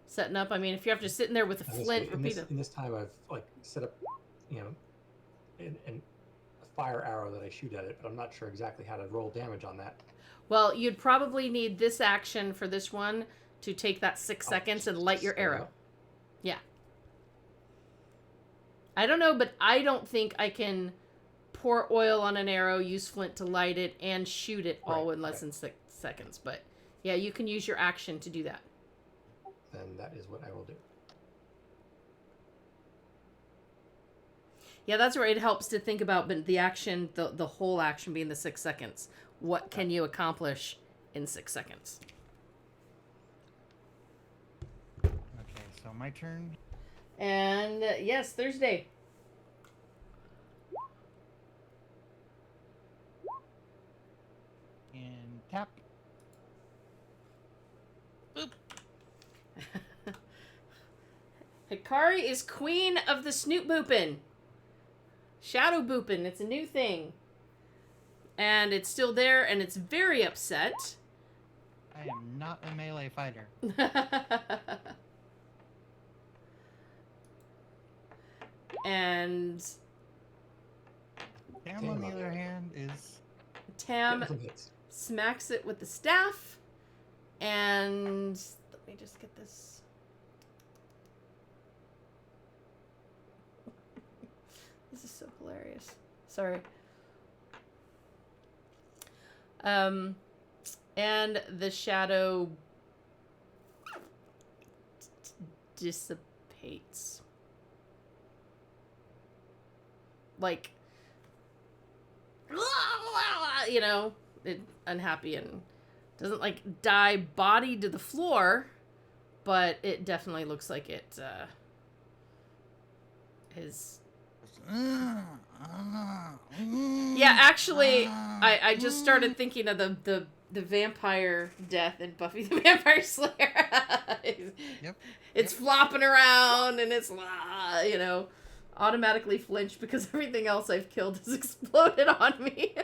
setting up. I mean, if you're after sitting there with a Honestly, flint, in repeat this, it. in this time, I've like set up, you know, a fire arrow that I shoot at it, but I'm not sure exactly how to roll damage on that. Well, you'd probably need this action for this one to take that 6 seconds and light your Straight arrow. up. Yeah. I don't know, but I don't think I can pour oil on an arrow, use flint to light it, and shoot it all Right, in less than 6 seconds. But yeah, you can use your action to do that. Then that is what I will do. Yeah, that's where it helps to think about but the action, the whole action being the 6 seconds. What can you accomplish in 6 seconds? Okay, so my turn. And yes, Thursday. And tap. Boop. Hikari is queen of the snoot boopin'. Shadow boopin'. It's a new thing. And it's still there, and it's very upset. I am not a melee fighter. And Tam, on the other hand, is Tam Getting some hits. smacks it with the staff. And let me just get this. This is so hilarious. Sorry. And the shadow dissipates. Like, you know, unhappy and doesn't like die body to the floor, but it definitely looks like it is. Yeah, actually, I just started thinking of the vampire death in Buffy the Vampire Slayer. Yep. It's flopping around and it's, you know, automatically flinched because everything else I've killed has exploded on me.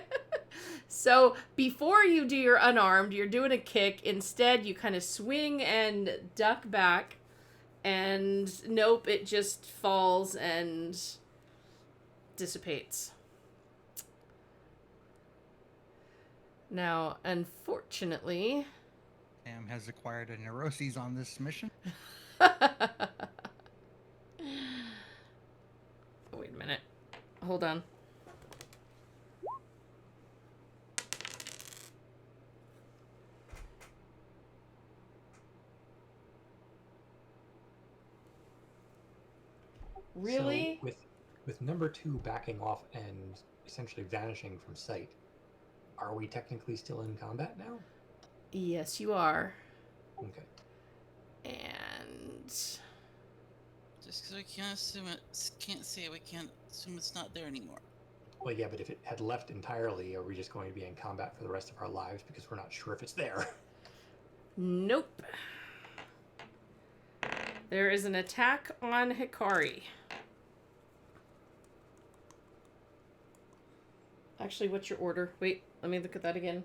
So before you do your unarmed, you're doing a kick. Instead, you kind of swing and duck back. And nope, it just falls and dissipates. Now, unfortunately... Sam has acquired a neuroses on this mission. Wait a minute. Hold on. Really? So with number 2 backing off and essentially vanishing from sight, are we technically still in combat now? Yes, you are. Okay. And... Just because we can't assume it, can't see it, we can't assume it's not there anymore. Well, yeah, but if it had left entirely, are we just going to be in combat for the rest of our lives because we're not sure if it's there? Nope. There is an attack on Hikari. Actually, what's your order? Wait, let me look at that again.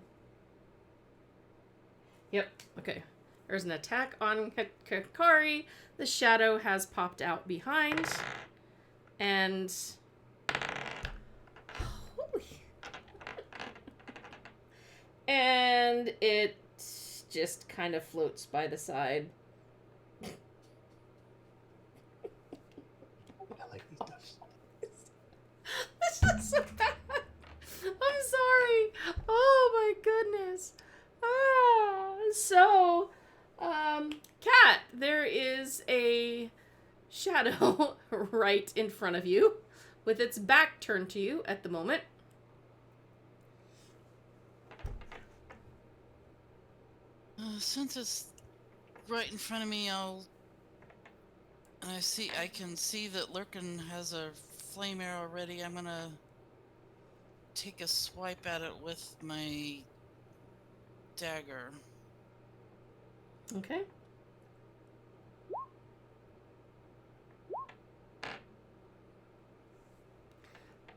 Yep, okay. There's an attack on Hikari. The shadow has popped out behind. And... Holy... And it just kind of floats by the side. I like these ducks. This is so bad. I'm sorry. Oh my goodness. So, Kat, there is a shadow right in front of you with its back turned to you at the moment. Since it's right in front of me, I can see that Lurkin has a flame arrow ready. I'm gonna take a swipe at it with my dagger. Okay.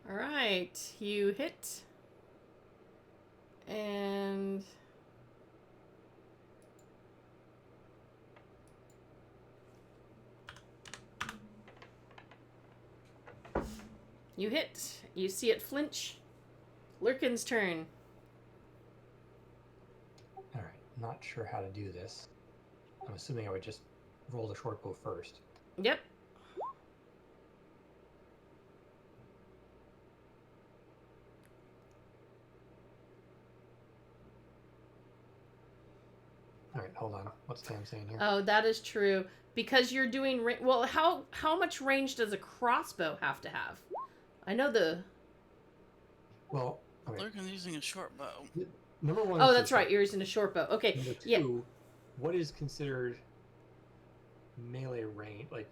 All right, you hit. And... You hit. You see it flinch. Lurkin's turn. Alright, not sure how to do this. I'm assuming I would just roll the short bow first. Yep. Alright, hold on. What's Tam saying here? Oh, that is true. Because you're doing... Well, how much range does a crossbow have to have? I know the... Well, okay. Lurkin's using a short bow. Number 1 Oh, is that's the right. short- You're using a short bow. Okay. Number 2, Yeah. what is considered melee range? Like,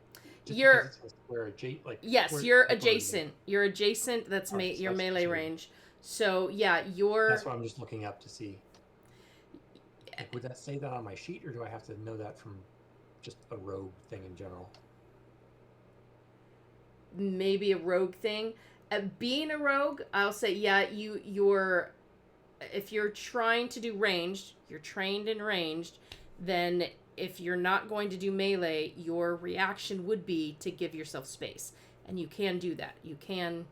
just You're- because it's a square like Yes, square- you're like what are they? adjacent. You're adjacent. That's Alright, so your that's melee considered- range. So, yeah, you're... That's what I'm just looking up to see. Like, would that say that on my sheet, or do I have to know that from just a rogue thing in general? Maybe a rogue thing. Being a rogue, I'll say, yeah, you're... If you're trying to do ranged, you're trained in ranged, then if you're not going to do melee, your reaction would be to give yourself space. And you can do that. You can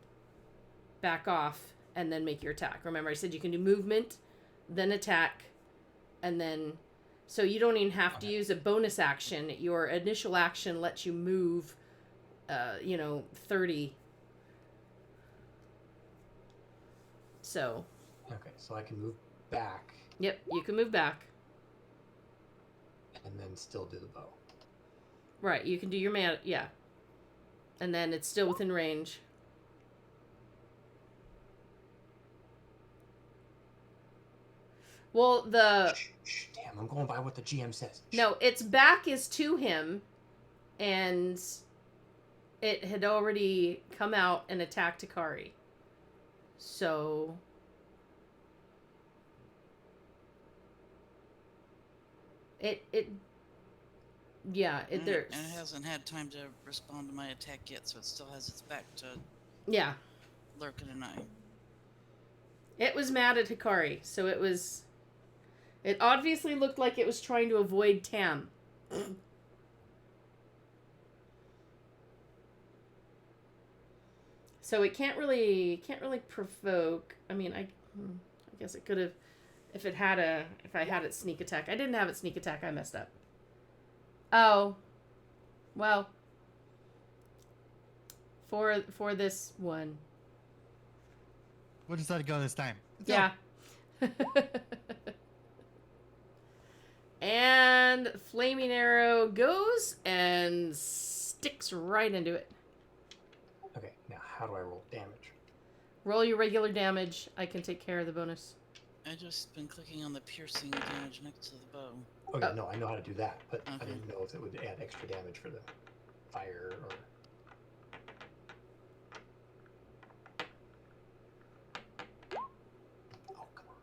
back off and then make your attack. Remember, I said you can do movement, then attack, and then... So you don't even have to use a bonus action. Your initial action lets you move, 30 So, Okay, so I can move back yep, you can move back. and then still do the bow. Right, you can do your man. Yeah. And then it's still within range. Well, Shh, damn, I'm going by what the GM says. Shh. no, its back is to him, and it had already come out and attacked Akari. So yeah, And there's it hasn't had time to respond to my attack yet, so it still has its back to yeah. Lurkin and I. It was mad at Hikari, so it obviously looked like it was trying to avoid Tam. So it can't really provoke. I mean, I guess it could have if I had it sneak attack. I didn't have it sneak attack. I messed up. Oh. Well, for this one. We'll just let it go this time. Yeah. And flaming arrow goes and sticks right into it. Okay, now how do I roll damage? Roll your regular damage. I can take care of the bonus. I just been clicking on the piercing damage next to the bow. Oh yeah, Oh. no, I know how to do that, but I Okay. didn't know if it would add extra damage for the fire or. Oh come on!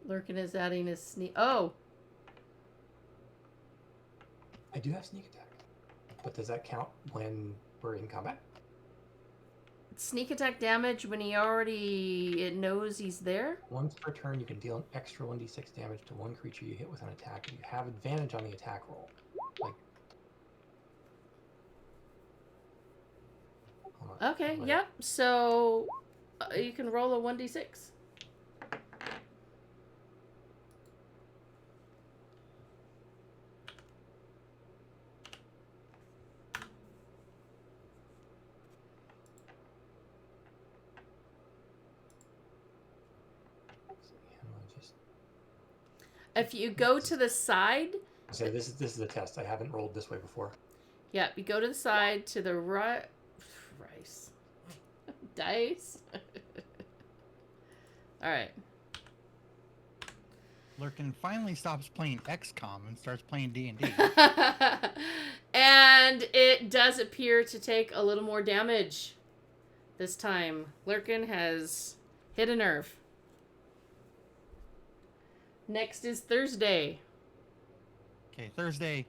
Lurkin is adding his sneak. Oh, I do have sneak attack, but does that count when we're in combat? sneak attack damage when it knows he's there. Once per turn, you can deal an extra 1d6 damage to one creature you hit with an attack. You have advantage on the attack roll. Like. Hold on, Okay, wait. yep. So you can roll a 1d6. Just. If you go to the side, Okay, this is a test. I haven't rolled this way before. yeah, you go to the side to the right. Rice. Dice. All right. Lurkin finally stops playing XCOM and starts playing D&D. And it does appear to take a little more damage this time. Lurkin has hit a nerve. Next is Thursday. Okay, Thursday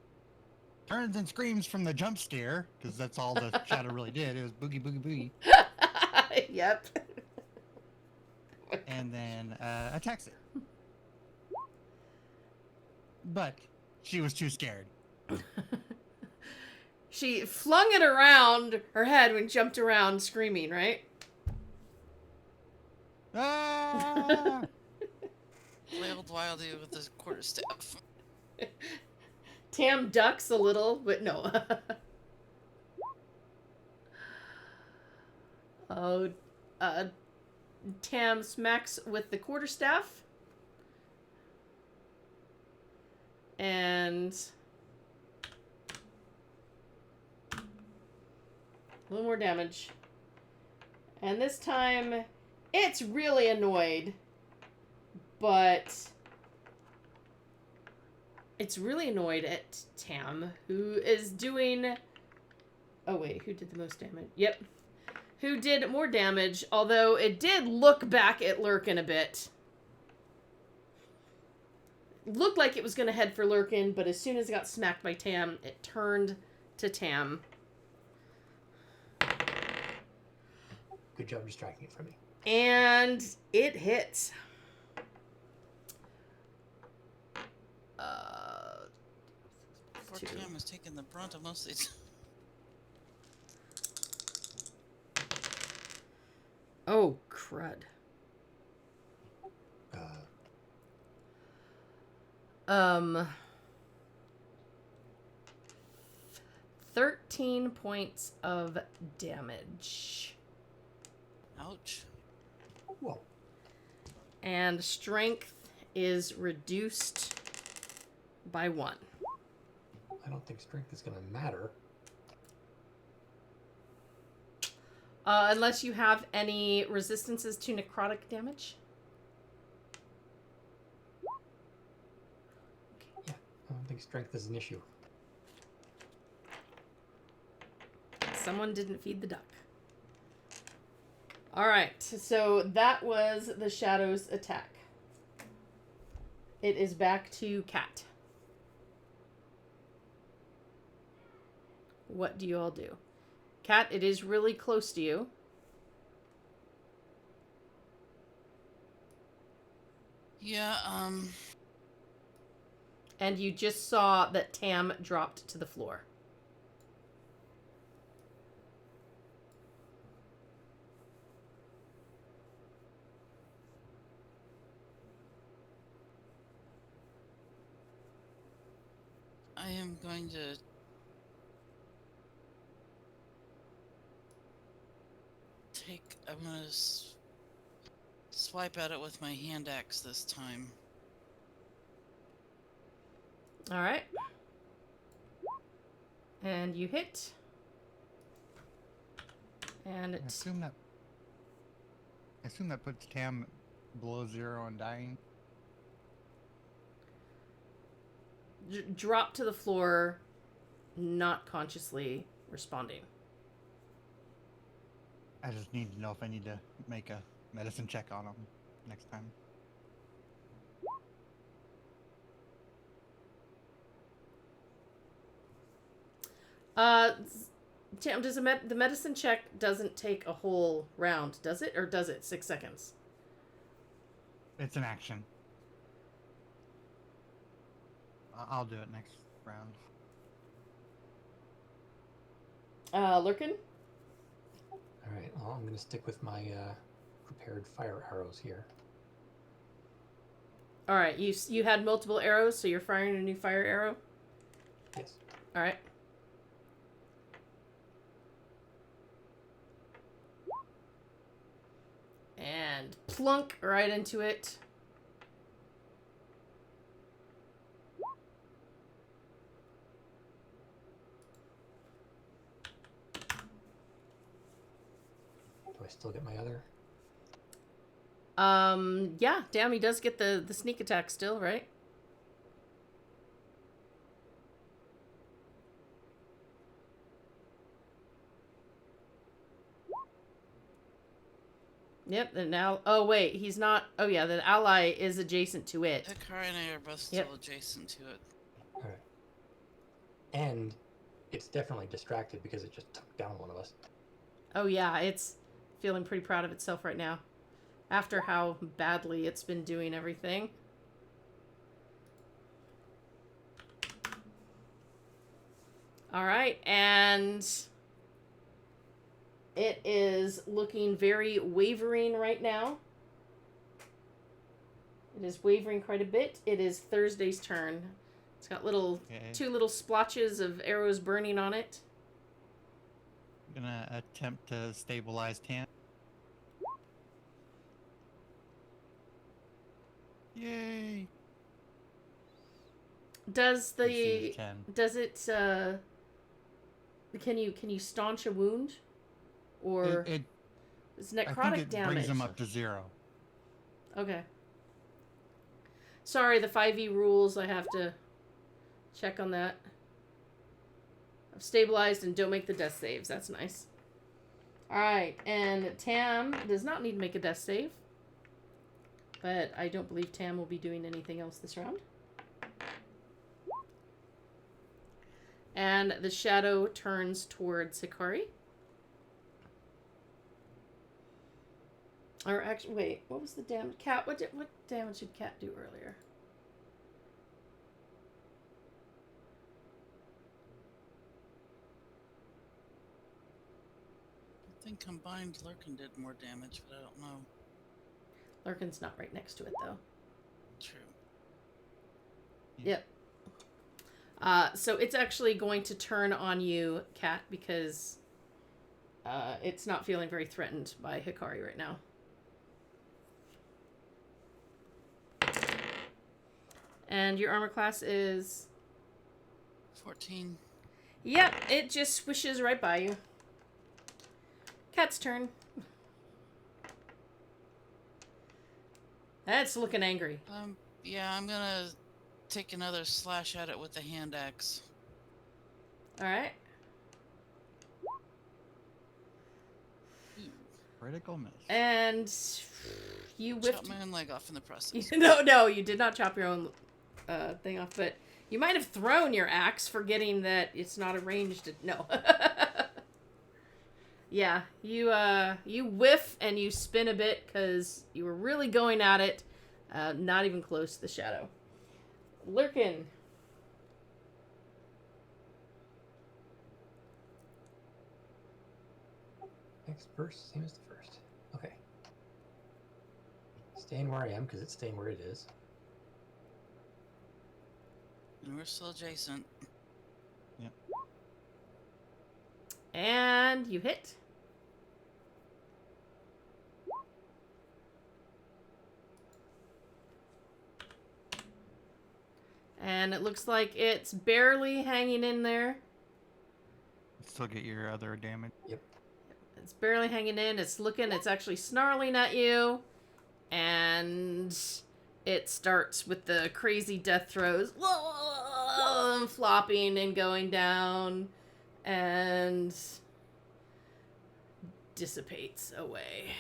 turns and screams from the jump scare, because that's all the shadow really did. It was boogie, boogie, boogie. Yep. And then attacks it. But she was too scared. She flung it around her head when jumped around screaming, right? Ah! Flailed wildly with his quarterstaff. Tam ducks a little, but no. Oh, Tam smacks with the quarterstaff. And a little more damage. And this time, it's really annoyed. But it's really annoyed at Tam, who is doing... Oh, wait, who did the most damage? Yep. Who did more damage, although it did look back at Lurkin a bit. Looked like it was going to head for Lurkin, but as soon as it got smacked by Tam, it turned to Tam. Good job distracting it from me. And it hits. Poor Two. Tam was taking the brunt of most of these. Oh, crud. 13 points of damage. Ouch. Whoa. And strength is reduced by 1. I don't think strength is going to matter. Unless you have any resistances to necrotic damage. Yeah, I don't think strength is an issue. Someone didn't feed the duck. Alright, so that was the Shadow's attack. It is back to Cat. What do you all do? Cat, it is really close to you. Yeah, And you just saw that Tam dropped to the floor. I am going to I'm gonna swipe at it with my hand axe this time. Alright. And you hit. And I it assume that puts Tam below 0 on dying. dropped to the floor, not consciously responding. I just need to know if I need to make a medicine check on him next time. Tam, does the medicine check doesn't take a whole round, does it? Or does it? 6 seconds? It's an action. I'll do it next round. Lurkin? Alright, well, I'm going to stick with my prepared fire arrows here. Alright, you had multiple arrows, so you're firing a new fire arrow? Yes. Alright. And plunk right into it. Do I still get my other? Yeah, damn, he does get the sneak attack still, right? Yep, and now... Oh, wait, he's not... Oh, yeah, the ally is adjacent to it. Hikari and I are both still adjacent to it. Alright. And it's definitely distracted because it just took down one of us. Oh, yeah, it's feeling pretty proud of itself right now. After how badly it's been doing everything. Alright, and... It is looking very wavering right now. It is wavering quite a bit. It is Thursday's turn. It's got two little splotches of arrows burning on it. I'm gonna attempt to stabilize Tam. Yay! Does DC is the 10. does it can you staunch a wound? Or it's I think necrotic it damage. brings them up to 0. Okay. Sorry, the 5e rules, I have to check on that. I've stabilized and don't make the death saves. That's nice. Alright, and Tam does not need to make a death save. But I don't believe Tam will be doing anything else this round. And the shadow turns towards Hikari. Or actually, wait, what was the damage? Cat, what damage did Cat do earlier? I think combined Lurkin did more damage, but I don't know. Lurkin's not right next to it, though. True. Yep. So it's actually going to turn on you, Kat, because it's not feeling very threatened by Hikari right now. And your armor class is... 14. Yep, it just swishes right by you. Cat's turn. That's looking angry. Yeah, I'm gonna take another slash at it with the hand axe. Alright. Critical miss. And you Chop whipped... my own leg off in the process. No, you did not chop your own thing off, but you might have thrown your axe, forgetting that it's not a ranged... No. Yeah, you whiff and you spin a bit because you were really going at it, not even close to the shadow. Lurkin. Next verse, same as the first. Okay. Staying where I am because it's staying where it is. And we're still adjacent. And you hit. And it looks like it's barely hanging in there. Still get your other damage. Yep. It's barely hanging in. It's actually snarling at you. And it starts with the crazy death throes. Flopping and going down. And dissipates away.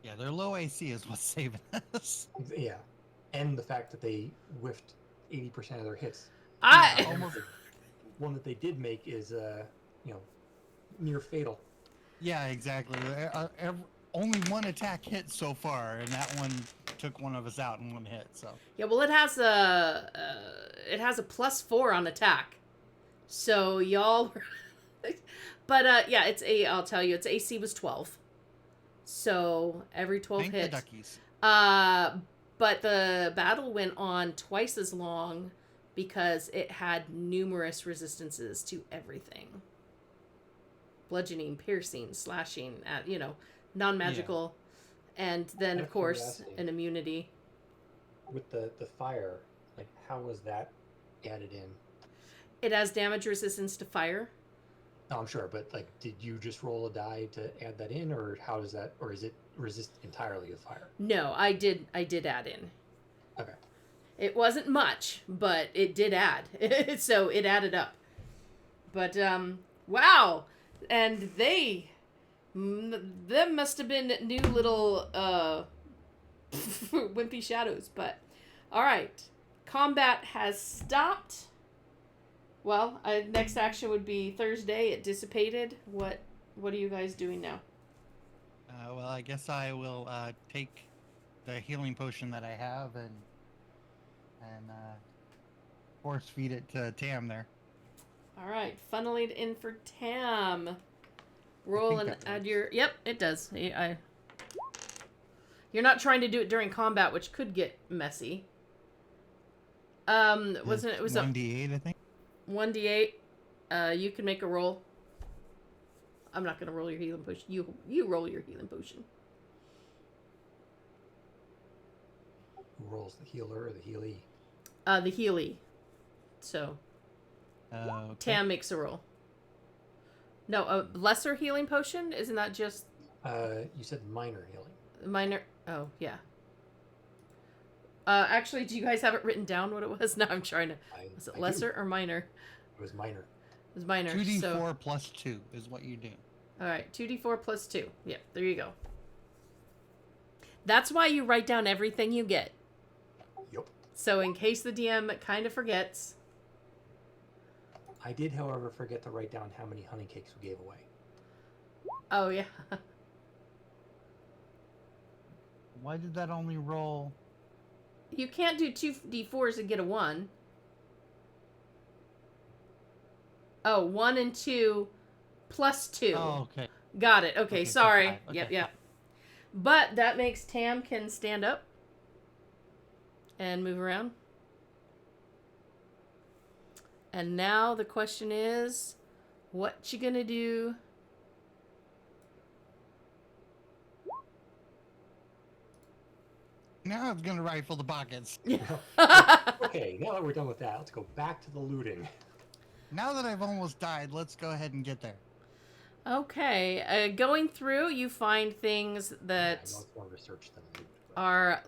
Yeah, their low AC is what's saving us. Yeah. And the fact that they whiffed 80% of their hits. I Almost. One that they did make is, near fatal. Yeah, exactly. Only one attack hit so far, and that one took one of us out in one hit. So yeah, well, it has a +4 on attack, so y'all. But yeah, I'll tell you, its AC was 12, so every 12 thank the hits. duckies. But the battle went on twice as long because it had numerous resistances to everything. Bludgeoning, piercing, slashing, non-magical, and then Out of of course curiosity. an immunity. With the fire, like, how was that added in? It has damage resistance to fire. No, I'm sure, but, like, did you just roll a die to add that in, or how does that, or is it resist entirely to fire? No, I did add in. Okay. It wasn't much, but it did add. So it added up. But wow. And them must have been new little wimpy shadows, but all right. Combat has stopped. Well, next action would be Thursday. It dissipated. What are you guys doing now? Well, I guess I will take the healing potion that I have and force feed it to Tam there. All right, funnel it in for Tam. Roll and that add works. your... Yep, it does. You're not trying to do it during combat, which could get messy. Wasn't it was a 1d8, I think. 1d8. You can make a roll. I'm not gonna roll your healing potion. You roll your healing potion. Who rolls, the healer or the healee? The healy. So Okay. Tam makes a roll. No, a lesser healing potion? Isn't that just You said minor healing. minor? Oh, yeah. Actually, do you guys have it written down what it was? No, I'm trying to... Was it I do. lesser or minor? It was minor. It was minor. 2d4 So, plus 2 is what you do. all right, 2d4 plus 2. Yep, there you go. That's why you write down everything you get. Yup. So in case the DM kind of forgets... I did, however, forget to write down how many honey cakes we gave away. Oh, yeah. Why did that only roll? You can't do 2d4s and get a 1. Oh, 1 and 2 plus 2. Oh, okay. Got it. Okay, Okay, so sorry. 5. Okay, Yep. But that makes Tam can stand up and move around. And now the question is, what you gonna do? Now it's gonna rifle the pockets. Okay, now that we're done with that, let's go back to the looting. Now that I've almost died, let's go ahead and get there. Okay, going through, you find things I that know it's more research than loot. But are,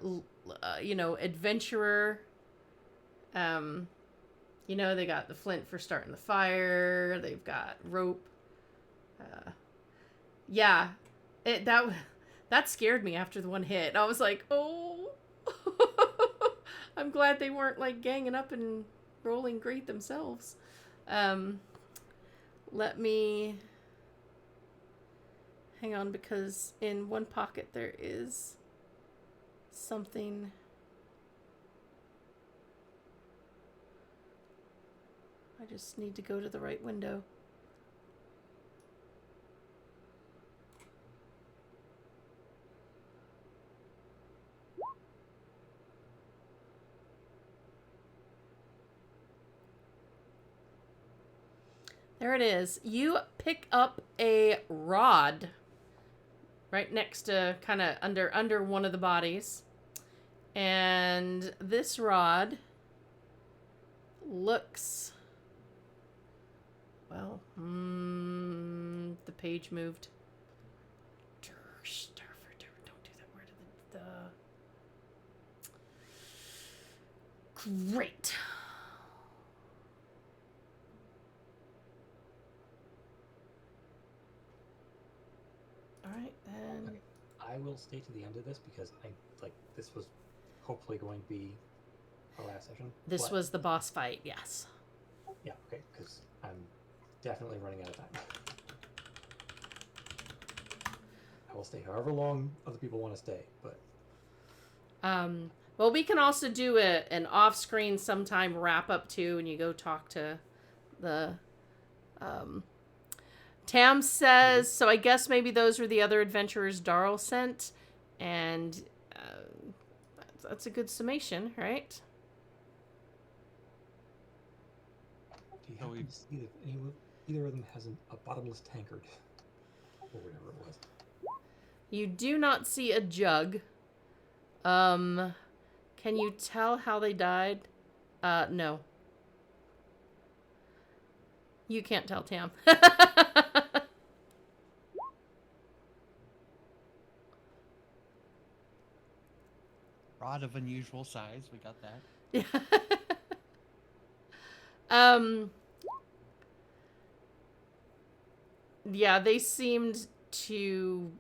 adventurer. They got the flint for starting the fire. They've got rope. Yeah, that scared me after the one hit. I was like, oh. I'm glad they weren't like ganging up and rolling great themselves. Let me hang on, because in one pocket there is something. I just need to go to the right window. There it is. You pick up a rod right next to, kind of under one of the bodies. And this rod looks, well, the page moved. Don't do that word. Great. Alright, then. Okay. I will stay to the end of this because this was hopefully going to be our last session. This but- was the boss fight, yes. Yeah, okay, because I'm definitely running out of time. I will stay however long other people want to stay, but Well, we can also do an off-screen sometime wrap-up too, and you go talk to the, Tam says, so I guess maybe those were the other adventurers Darl sent, and that's a good summation, right? do you So happen to see if either of them has a bottomless tankard or whatever it was? You do not see a jug. Can you tell how they died? No. You can't tell, Tam. Rod of unusual size. We got that. Yeah, they seemed to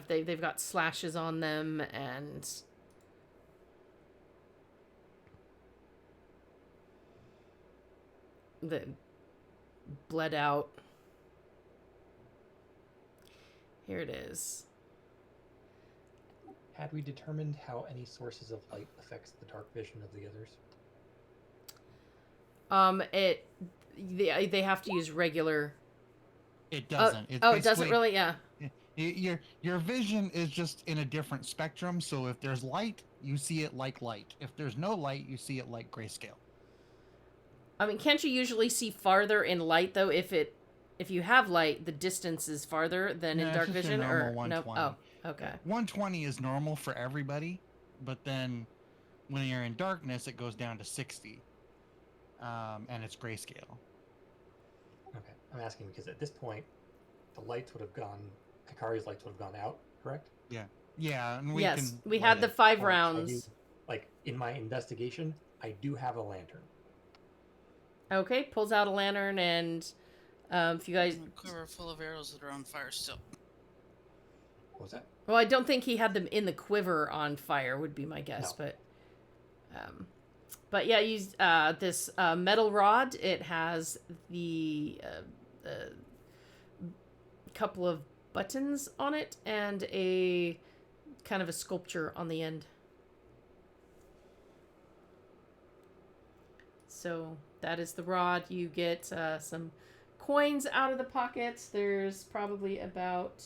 they've got slashes on them, and the bled out. Here it is. Had we determined how any sources of light affects the dark vision of the others? They have to use regular. It doesn't. It's It doesn't basically- really. Yeah. Your vision is just in a different spectrum. So if there's light, you see it like light. If there's no light, you see it like grayscale. I mean, can't you usually see farther in light though? If you have light, the distance is farther than No, in it's dark just a vision, or normal no? 120. Oh, okay. 120 is normal for everybody, but then when you're in darkness, it goes down to 60, and it's grayscale. Okay, I'm asking because at this point, the lights would have gone. Hikari's lights would have gone out, correct? Yeah, and we Yes, can. we had the Like, 5 I do- rounds. like in my investigation, I do have a lantern. Okay, pulls out a lantern, and if you guys, A quiver full of arrows that are on fire still. What was that? well, I don't think he had them in the quiver on fire. Would be my guess, No. but yeah, use this metal rod. It has the couple of buttons on it and a kind of a sculpture on the end. So that is the rod. You get some coins out of the pockets. There's probably about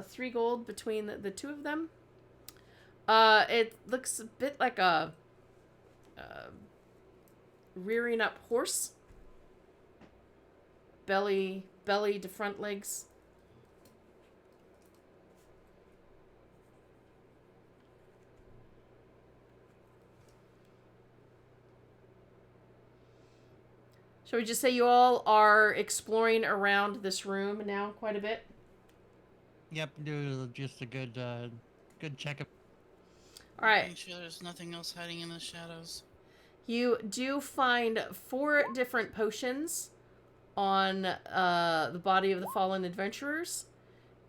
3 gold between the two of them. It looks a bit like a rearing up horse. Belly to front legs. Shall we just say you all are exploring around this room now quite a bit? Yep, do just a good checkup. All right. Making sure there's nothing else hiding in the shadows. You do find 4 different potions on the body of the fallen adventurers,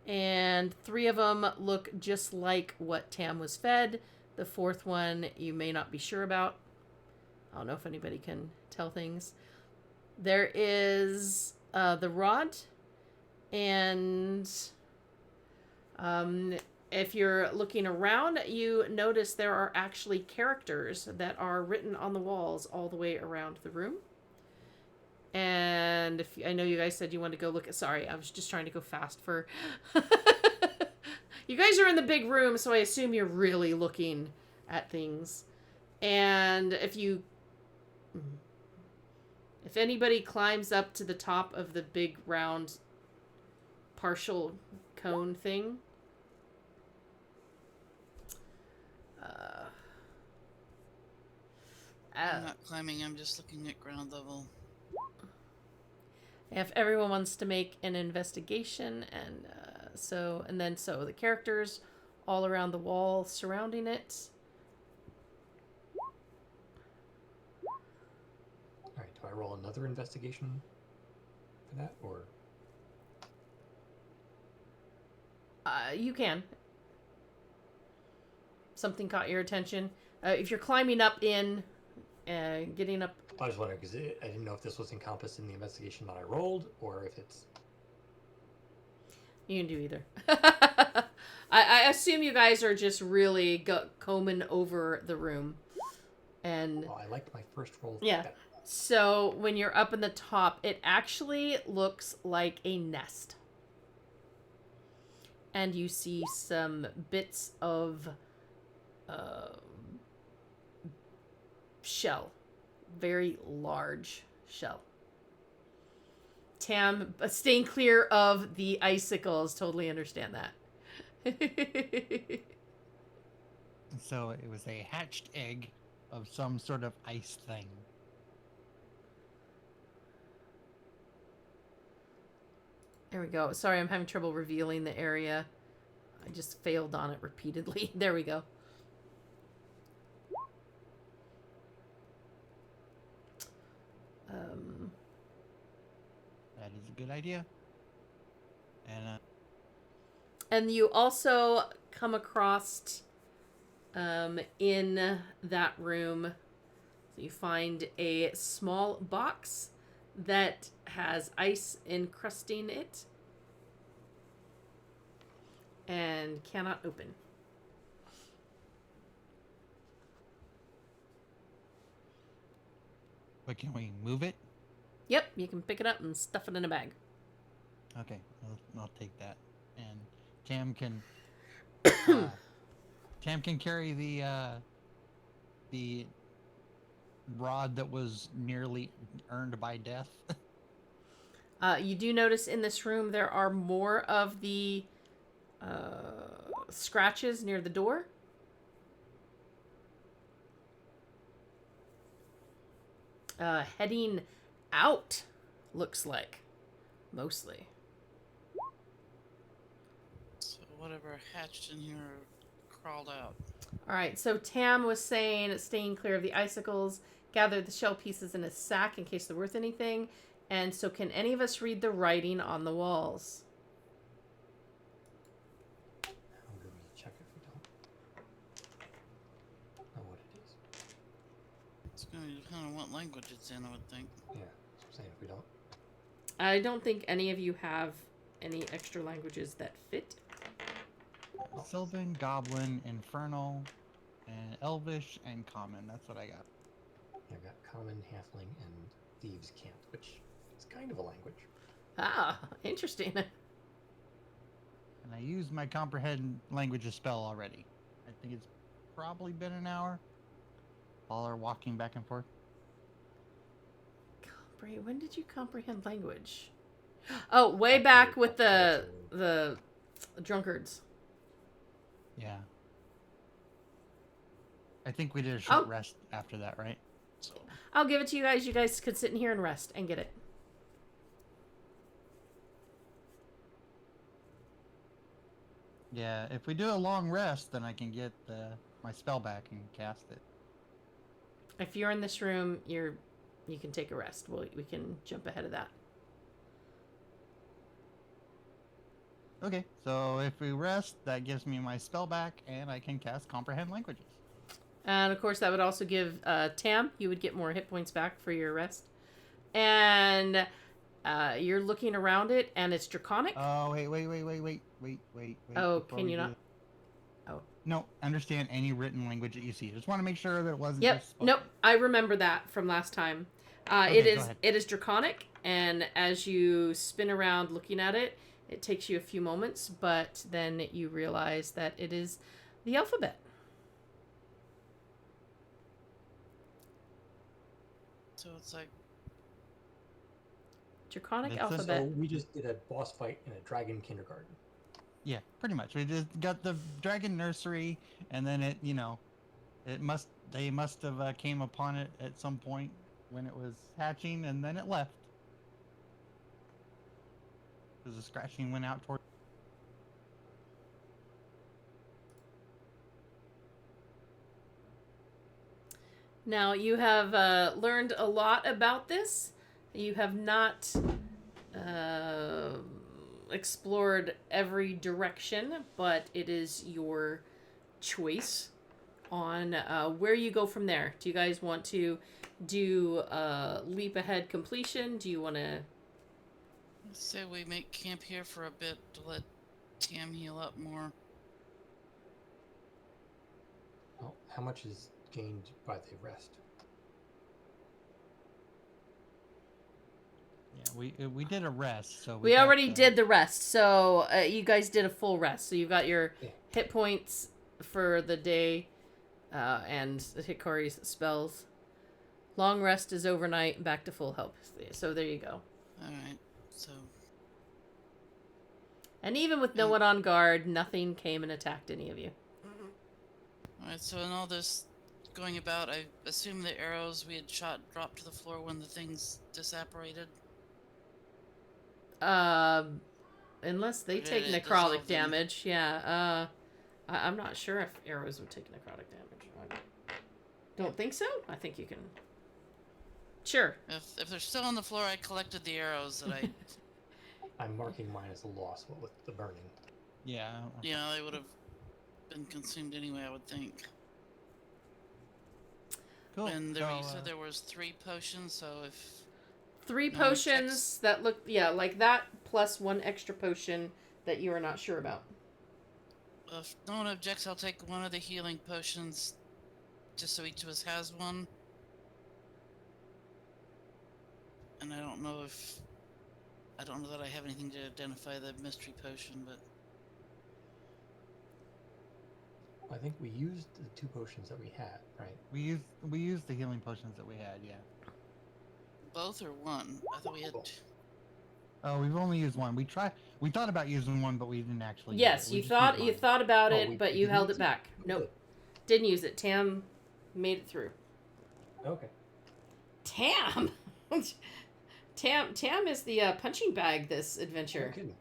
and 3 of them look just like what Tam was fed. The 4th one you may not be sure about. I don't know if anybody can tell things. There is the rod, and if you're looking around, you notice there are actually characters that are written on the walls all the way around the room. And if I know you guys said you wanted to go look at... Sorry, I was just trying to go fast for... You guys are in the big room, so I assume you're really looking at things. And if anybody climbs up to the top of the big round partial cone thing... I'm not climbing, I'm just looking at ground level. If everyone wants to make an investigation, and so the characters all around the wall surrounding it. All right, do I roll another investigation for that, or? You can. Something caught your attention. If you're climbing up in, getting up. I was wondering because I didn't know if this was encompassed in the investigation that I rolled, or if it's. You can do either. I assume you guys are just really combing over the room, and. Well, I liked my first roll. Yeah. better. So when you're up in the top, it actually looks like a nest. And you see some bits of shell. Very large shell. Tam, staying clear of the icicles. Totally understand that. So it was a hatched egg of some sort of ice thing. There we go. Sorry, I'm having trouble revealing the area. I just failed on it repeatedly. There we go. That is a good idea. And you also come across in that room, so you find a small box that has ice encrusting it and cannot open. But can we move it? Yep, you can pick it up and stuff it in a bag. Okay, I'll take that. And Tam can Tam can carry the rod that was nearly earned by death. You do notice in this room there are more of the scratches near the door. Heading out, looks like. Mostly. So whatever hatched in here crawled out. Alright, so Tam was saying staying clear of the icicles, gather the shell pieces in a sack in case they're worth anything. And so can any of us read the writing on the walls? How do we check if we don't know what it is? It's going to depend on what language it's in, I would think. Yeah, that's what I'm saying. If we don't. I don't think any of you have any extra languages that fit. Sylvan, Goblin, Infernal, and Elvish, and Common. That's what I got. I've got Common, Halfling, and Thieves' Cant, which is kind of a language. Ah, interesting. And I used my Comprehend Languages spell already. I think it's probably been an hour. All are walking back and forth. When did you comprehend language? Oh, way back with the drunkards. Yeah. I think we did a short Oh. rest after that, right? So I'll give it to you guys. You guys could sit in here and rest and get it. Yeah, if we do a long rest, then I can get my spell back and cast it. If you're in this room, you can take a rest. We can jump ahead of that. Okay, so if we rest, that gives me my spell back, and I can cast Comprehend Languages. And of course, that would also give Tam, you would get more hit points back for your rest. And you're looking around it, and it's draconic. Oh, wait. Oh, before can we you do not? it. Oh. No, understand any written language that you see. Just want to make sure that it wasn't Yep. just spoken. Nope. I remember that from last time. Okay, go ahead. It is draconic, and as you spin around looking at it, it takes you a few moments, but then you realize that it is the alphabet. So it's like, Draconic It says- alphabet. So we just did a boss fight in a dragon kindergarten. Yeah, pretty much. We just got the dragon nursery, and then it, they must have came upon it at some point when it was hatching, and then it left. Because the scratching went out toward. Now, you have learned a lot about this. You have not explored every direction, but it is your choice on where you go from there. Do you guys want to do leap ahead completion? Do you want to... let's say we make camp here for a bit to let Tam heal up more. Well, how much is gained by the rest? Yeah, we did a rest, so We got already did the rest, so you guys did a full rest. So you've got your Yeah. hit points for the day and the Hikori's spells. Long rest is overnight, back to full health. So there you go. Alright, so And even with no one on guard, nothing came and attacked any of you. alright, so in all this going about, I assume the arrows we had shot dropped to the floor when the things disapparated. Unless they Or did take it necrotic dissolve them? damage, yeah. I'm not sure if arrows would take necrotic damage. I don't think so. I think you can. Sure. If they're still on the floor, I collected the arrows that I, I'm marking mine as a loss with the burning. Yeah. they would have been consumed anyway, I would think. Cool. And so, you said there was 3 potions, so if 3 No one potions checks. that look, yeah, like that, plus 1 extra potion that you are not sure about. if no one objects, I'll take one of the healing potions, just so each of us has one. And I don't know that I have anything to identify the mystery potion, but I think we used the 2 potions that we had, right? we used the healing potions that we had. Yeah. both or one? I thought we had. Oh, we've only used one. We thought about using one, but we didn't actually. Yes, use it. We you just thought used you one. thought about Oh, it, we but you didn't held use it it? back. Nope, Good. didn't use it. Tam made it through. Okay. Tam, Tam is the punching bag this adventure, No kidding.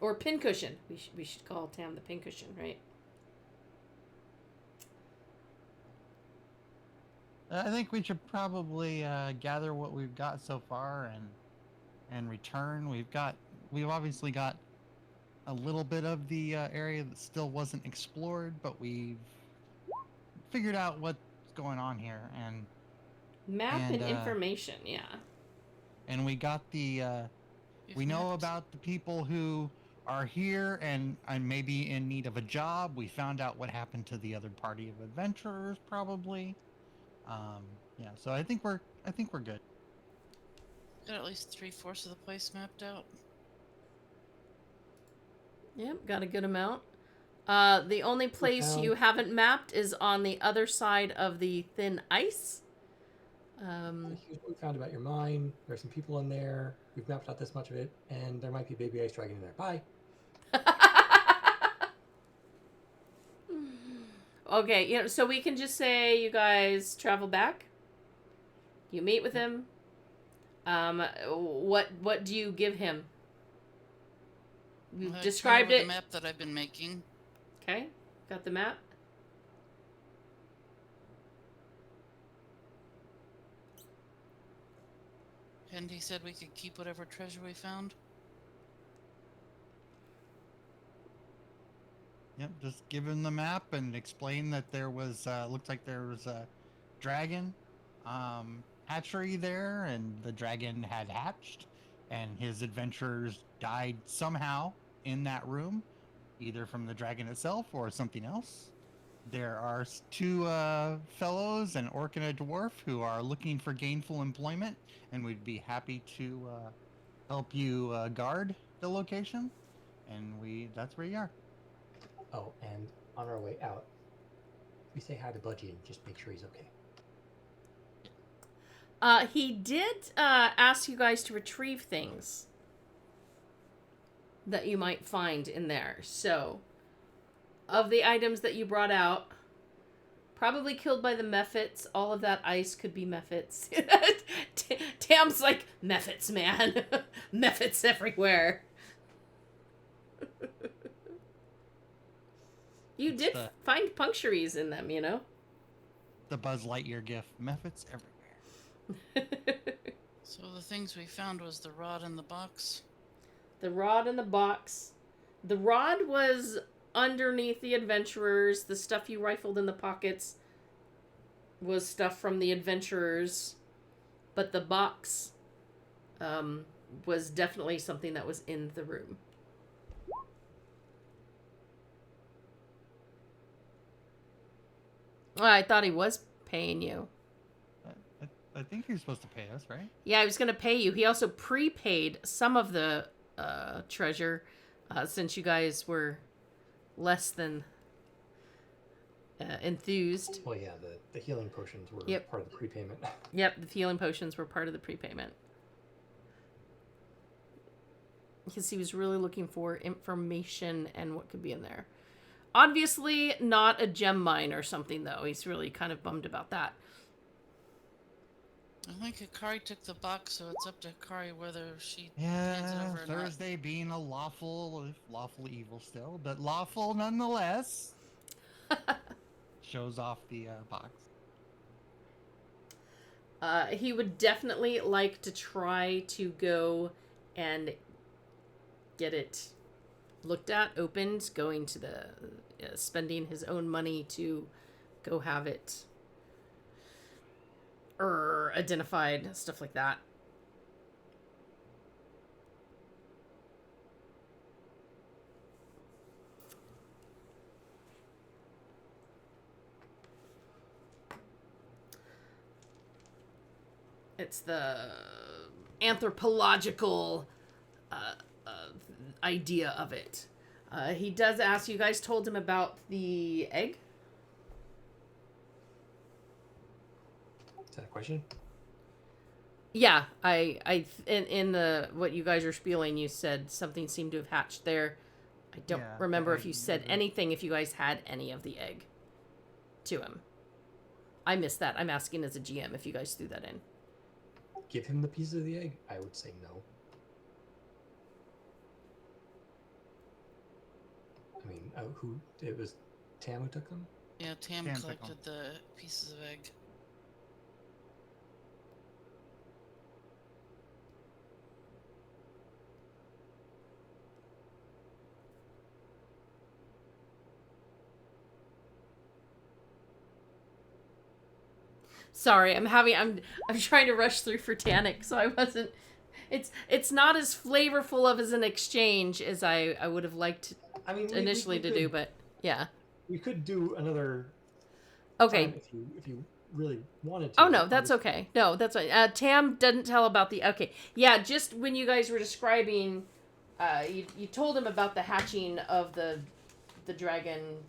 or pincushion. We should call Tam the pincushion, right? I think we should probably gather what we've got so far and return. We've obviously got a little bit of the area that still wasn't explored, but we've figured out what's going on here, and Map and, And, information, yeah. we got the We've we know mapped- about the people who are here and maybe in need of a job. We found out what happened to the other party of adventurers, probably. Yeah, so I think we're good. Got at least 3/4 of the place mapped out. Yep, got a good amount. The only place found- you haven't mapped is on the other side of the thin ice. Here's what we found about your mine. There's some people in there. We've mapped out this much of it, and there might be a baby ice dragon in there. Bye. Okay, so we can just say you guys travel back. You meet with him. What do you give him? You I described turn over it. the map that I've been making. Okay, got the map. And he said we could keep whatever treasure we found. Yep, just give him the map and explain that there was, looked like there was a dragon hatchery there, and the dragon had hatched, and his adventurers died somehow in that room, either from the dragon itself or something else. There are two fellows, an orc and a dwarf, who are looking for gainful employment, and we'd be happy to help you guard the location. And that's where you are. Oh, and on our way out, we say hi to Budgie and just make sure he's okay. He did ask you guys to retrieve things that you might find in there. So, of the items that you brought out, probably killed by the mephits. All of that ice could be mephits. Tam's like, mephits, man. Mephits everywhere. You did find puncturies in them, The Buzz Lightyear gift. Methods everywhere. So the things we found was the rod in the box. The rod in the box. The rod was underneath the adventurers. The stuff you rifled in the pockets was stuff from the adventurers. But the box was definitely something that was in the room. Well, I thought he was paying you. I think you're supposed to pay us, right? Yeah, he was going to pay you. He also prepaid some of the treasure since you guys were less than enthused. Well, yeah, the healing potions were part of the prepayment. Yep, the healing potions were part of the prepayment. Because he was really looking for information and what could be in there. Obviously, not a gem mine or something, though. He's really kind of bummed about that. I think Akari took the box, so it's up to Akari whether she hands it Yeah, over or Thursday being a lawful evil still, but lawful nonetheless. Shows off the box. He would definitely like to try to go and get it looked at, opened, going to the spending his own money to go have it identified, stuff like that. It's the anthropological idea of it. He does ask, you guys told him about the egg? Is that a question? Yeah, I in the what you guys are spieling, you said something seemed to have hatched there. I don't remember if you said anything, if you guys had any of the egg to him. I missed that. I'm asking as a GM if you guys threw that in. Give him the piece of the egg? I would say no. I mean, it was Tam who took them? Yeah, Tam Tam took collected the pieces of egg. Sorry, I'm trying to rush through for Tannic, so I wasn't. It's not as flavorful of as an exchange as I would have liked initially to do, but yeah. We could do another. Okay. Time if you really wanted to. Oh no, that's okay. No, that's right. Tam didn't tell about the. Okay, yeah. Just when you guys were describing, you told him about the hatching of the the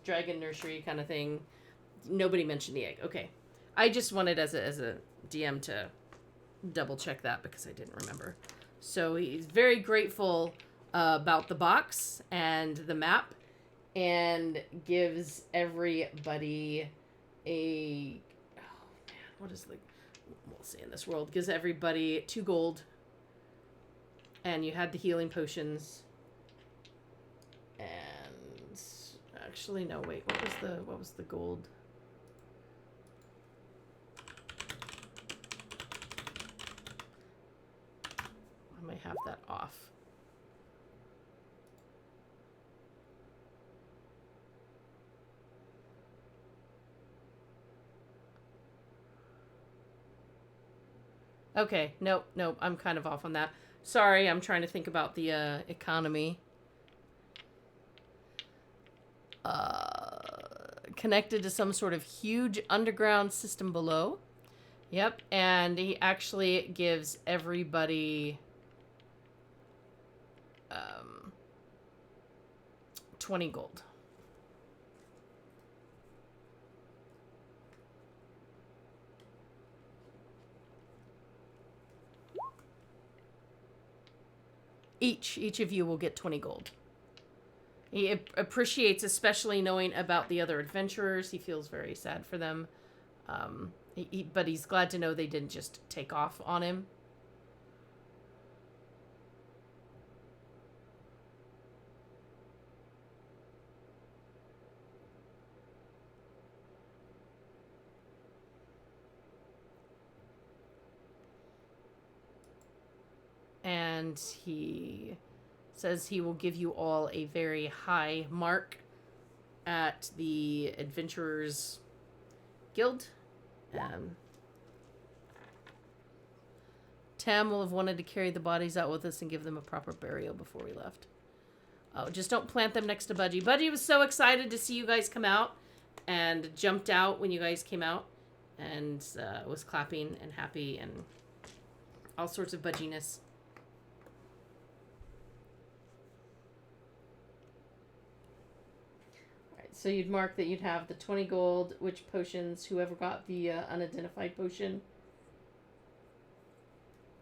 dragon nursery kind of thing. Nobody mentioned the egg. Okay, I just wanted as a DM to double check that because I didn't remember. So he's very grateful about the box and the map, and gives everybody a what is the we'll say in this world, gives everybody 2 gold, and you had the healing potions. And actually no, wait, what was the gold? I might have that off. Okay, nope, I'm kind of off on that. Sorry, I'm trying to think about the economy. Connected to some sort of huge underground system below. Yep, and he actually gives everybody 20 gold. Each of you will get 20 gold. He appreciates, especially knowing about the other adventurers. He feels very sad for them. But he's glad to know they didn't just take off on him. And he says he will give you all a very high mark at the Adventurers Guild. Tam will have wanted to carry the bodies out with us and give them a proper burial before we left. Oh, just don't plant them next to Budgie. Budgie was so excited to see you guys come out and jumped out when you guys came out and was clapping and happy and all sorts of budginess. So you'd mark that you'd have the 20 gold, which potions, whoever got the unidentified potion.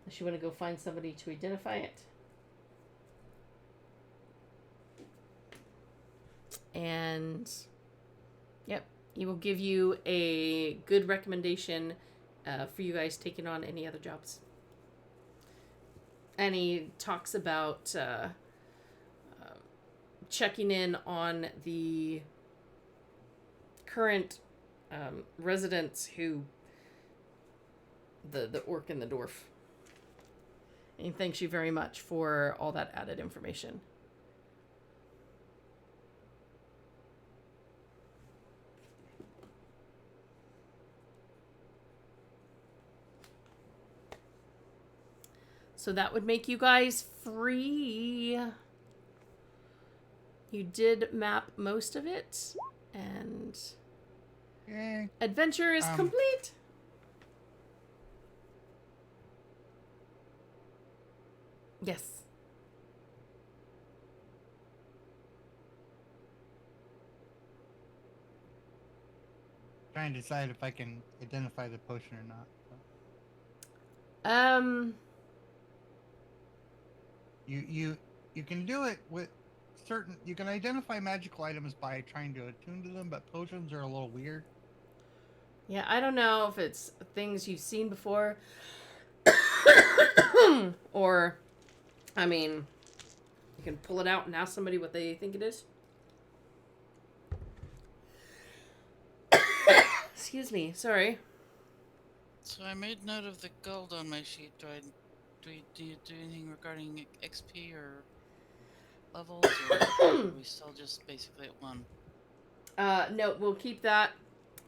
Unless you want to go find somebody to identify it. And, yep, he will give you a good recommendation for you guys taking on any other jobs. And he talks about checking in on the current residents who the orc and the dwarf. And he thanks you very much for all that added information. So that would make you guys free. You did map most of it, and adventure is complete. Yes. Trying to decide if I can identify the potion or not. You can do it with certain. You can identify magical items by trying to attune to them, but potions are a little weird. Yeah, I don't know if it's things you've seen before, or, I mean, you can pull it out and ask somebody what they think it is. Excuse me, sorry. So I made note of the gold on my sheet. Do you do anything regarding XP or levels, or are we still just basically at 1? No, we'll keep that.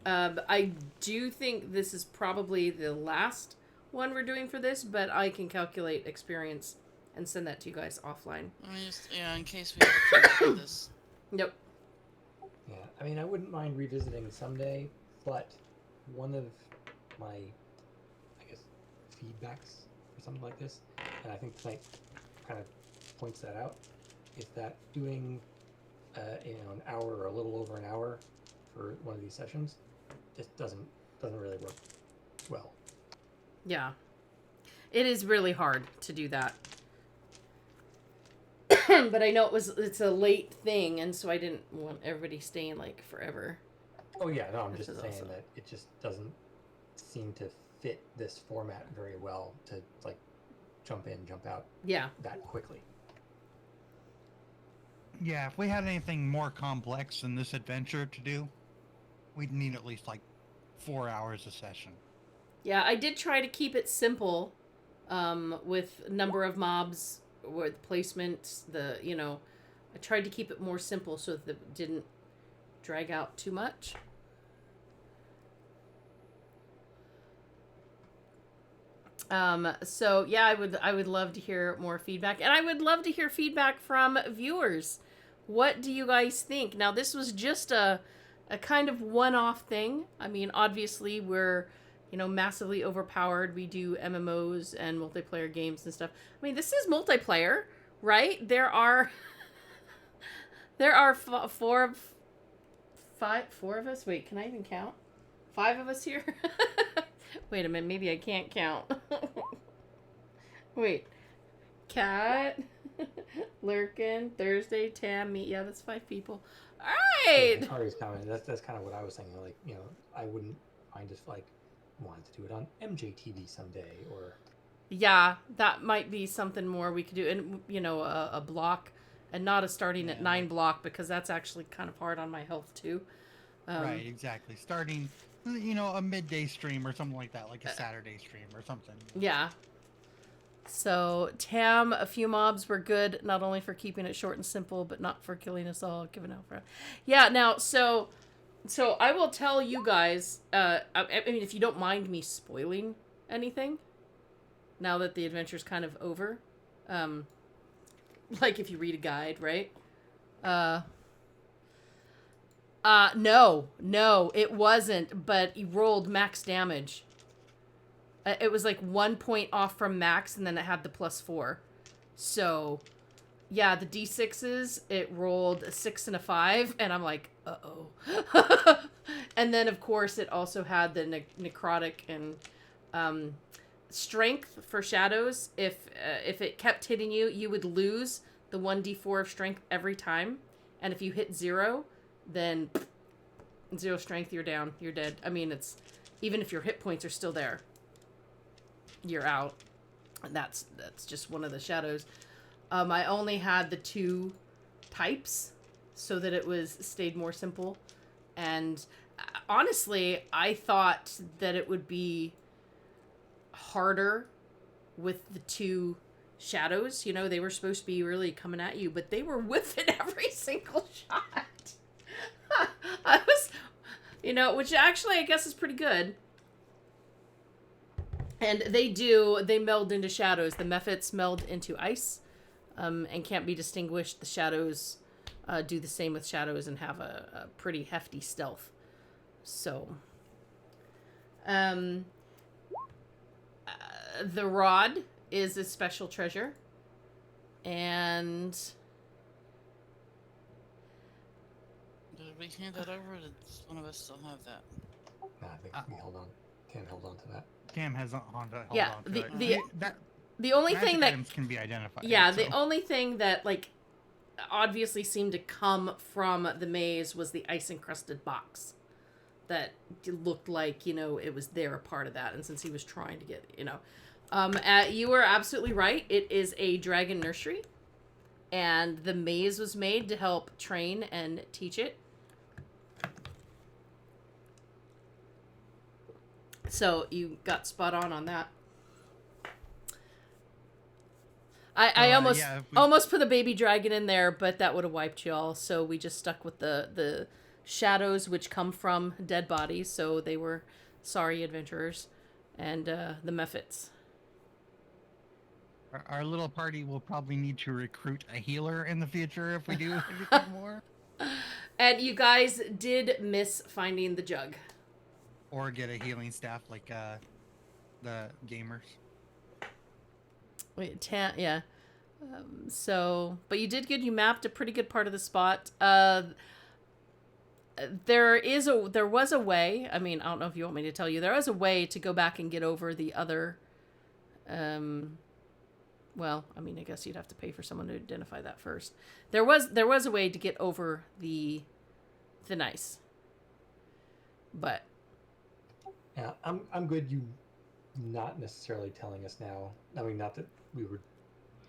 I do think this is probably the last one we're doing for this, but I can calculate experience and send that to you guys offline. I mean, just, yeah, in case we ever come to this. Yep. Yeah, I mean, I wouldn't mind revisiting someday, but one of my, I guess, feedbacks or something like this, and I think tonight kind of points that out, is that doing an hour or a little over an hour for one of these sessions just doesn't really work well. Yeah. It is really hard to do that. But I know it's a late thing, and so I didn't want everybody staying like forever. Oh yeah, no, I'm This just is saying also- that it just doesn't seem to fit this format very well to like jump in, jump out Yeah. that quickly. Yeah, if we had anything more complex than this adventure to do, we'd need at least like 4 hours a session. Yeah, I did try to keep it simple, with number of mobs, with placement, I tried to keep it more simple so that it didn't drag out too much. So yeah, I would love to hear more feedback, and I would love to hear feedback from viewers. What do you guys think? Now, this was just a kind of one-off thing. I mean, obviously we're, massively overpowered. We do MMOs and multiplayer games and stuff. I mean, this is multiplayer, right? There are four of us. Wait, can I even count? 5 of us here. Wait a minute, maybe I can't count. Wait. Cat, Lurkin, Thursday, Tam, me. Yeah, that's 5 people. All right. Kari's comment. That's kind of what I was saying. Like, I wouldn't mind if like wanted to do it on MJTV someday, or Yeah, that might be something more we could do, and a block, and not a starting at Yeah. 9 block, because that's actually kind of hard on my health too. Right, exactly. Starting, a midday stream or something like that, like a Saturday stream or something. Yeah. So, Tam, a few mobs were good, not only for keeping it short and simple, but not for killing us all, giving out for... Yeah, now, so I will tell you guys, I mean, if you don't mind me spoiling anything, now that the adventure's kind of over, like if you read a guide, right? No, it wasn't, but he rolled max damage. It was like 1 point off from max, and then it had the +4. So, yeah, the D6s, it rolled a 6 and a 5, and I'm like, uh-oh. And then, of course, it also had the necrotic and strength for shadows. If it kept hitting you, you would lose the 1d4 of strength every time. And if you hit 0, then 0 strength, you're down. You're dead. I mean, it's... Even if your hit points are still there, you're out. And that's just one of the shadows. I only had the 2 types so that it stayed more simple. And honestly, I thought that it would be harder with the 2 shadows. They were supposed to be really coming at you, but they were whiffing every single shot. I was, which actually I guess is pretty good. And they meld into shadows. The Mephits meld into ice, and can't be distinguished. The shadows do the same with shadows and have a pretty hefty stealth. So, the rod is a special treasure. And Did we hand that over, or does one of us still have that? nah, I think we held on. Cam held on to that. Cam has hold Yeah, on to the- it. the- that the only magic thing that items can be identified. Yeah, so. the only thing that, like, obviously seemed to come from the maze was the ice-encrusted box. That looked like, it was there, a part of that. And since he was trying to get, you were absolutely right. It is a dragon nursery. And the maze was made to help train and teach it. So you got spot on that. I almost put the baby dragon in there, but that would have wiped y'all. So we just stuck with the shadows, which come from dead bodies. So they were sorry adventurers, and the Mephits. Our little party will probably need to recruit a healer in the future if we do anything more. And you guys did miss finding the jug. Or get a healing staff like the gamers. Wait, yeah. So, but you did good. You mapped a pretty good part of the spot. There was a way. I mean, I don't know if you want me to tell you. There was a way to go back and get over the other. Well, I mean, I guess you'd have to pay for someone to identify that first. There was a way to get over the thin ice, but Yeah, I'm good. You not necessarily telling us now. I mean, not that we would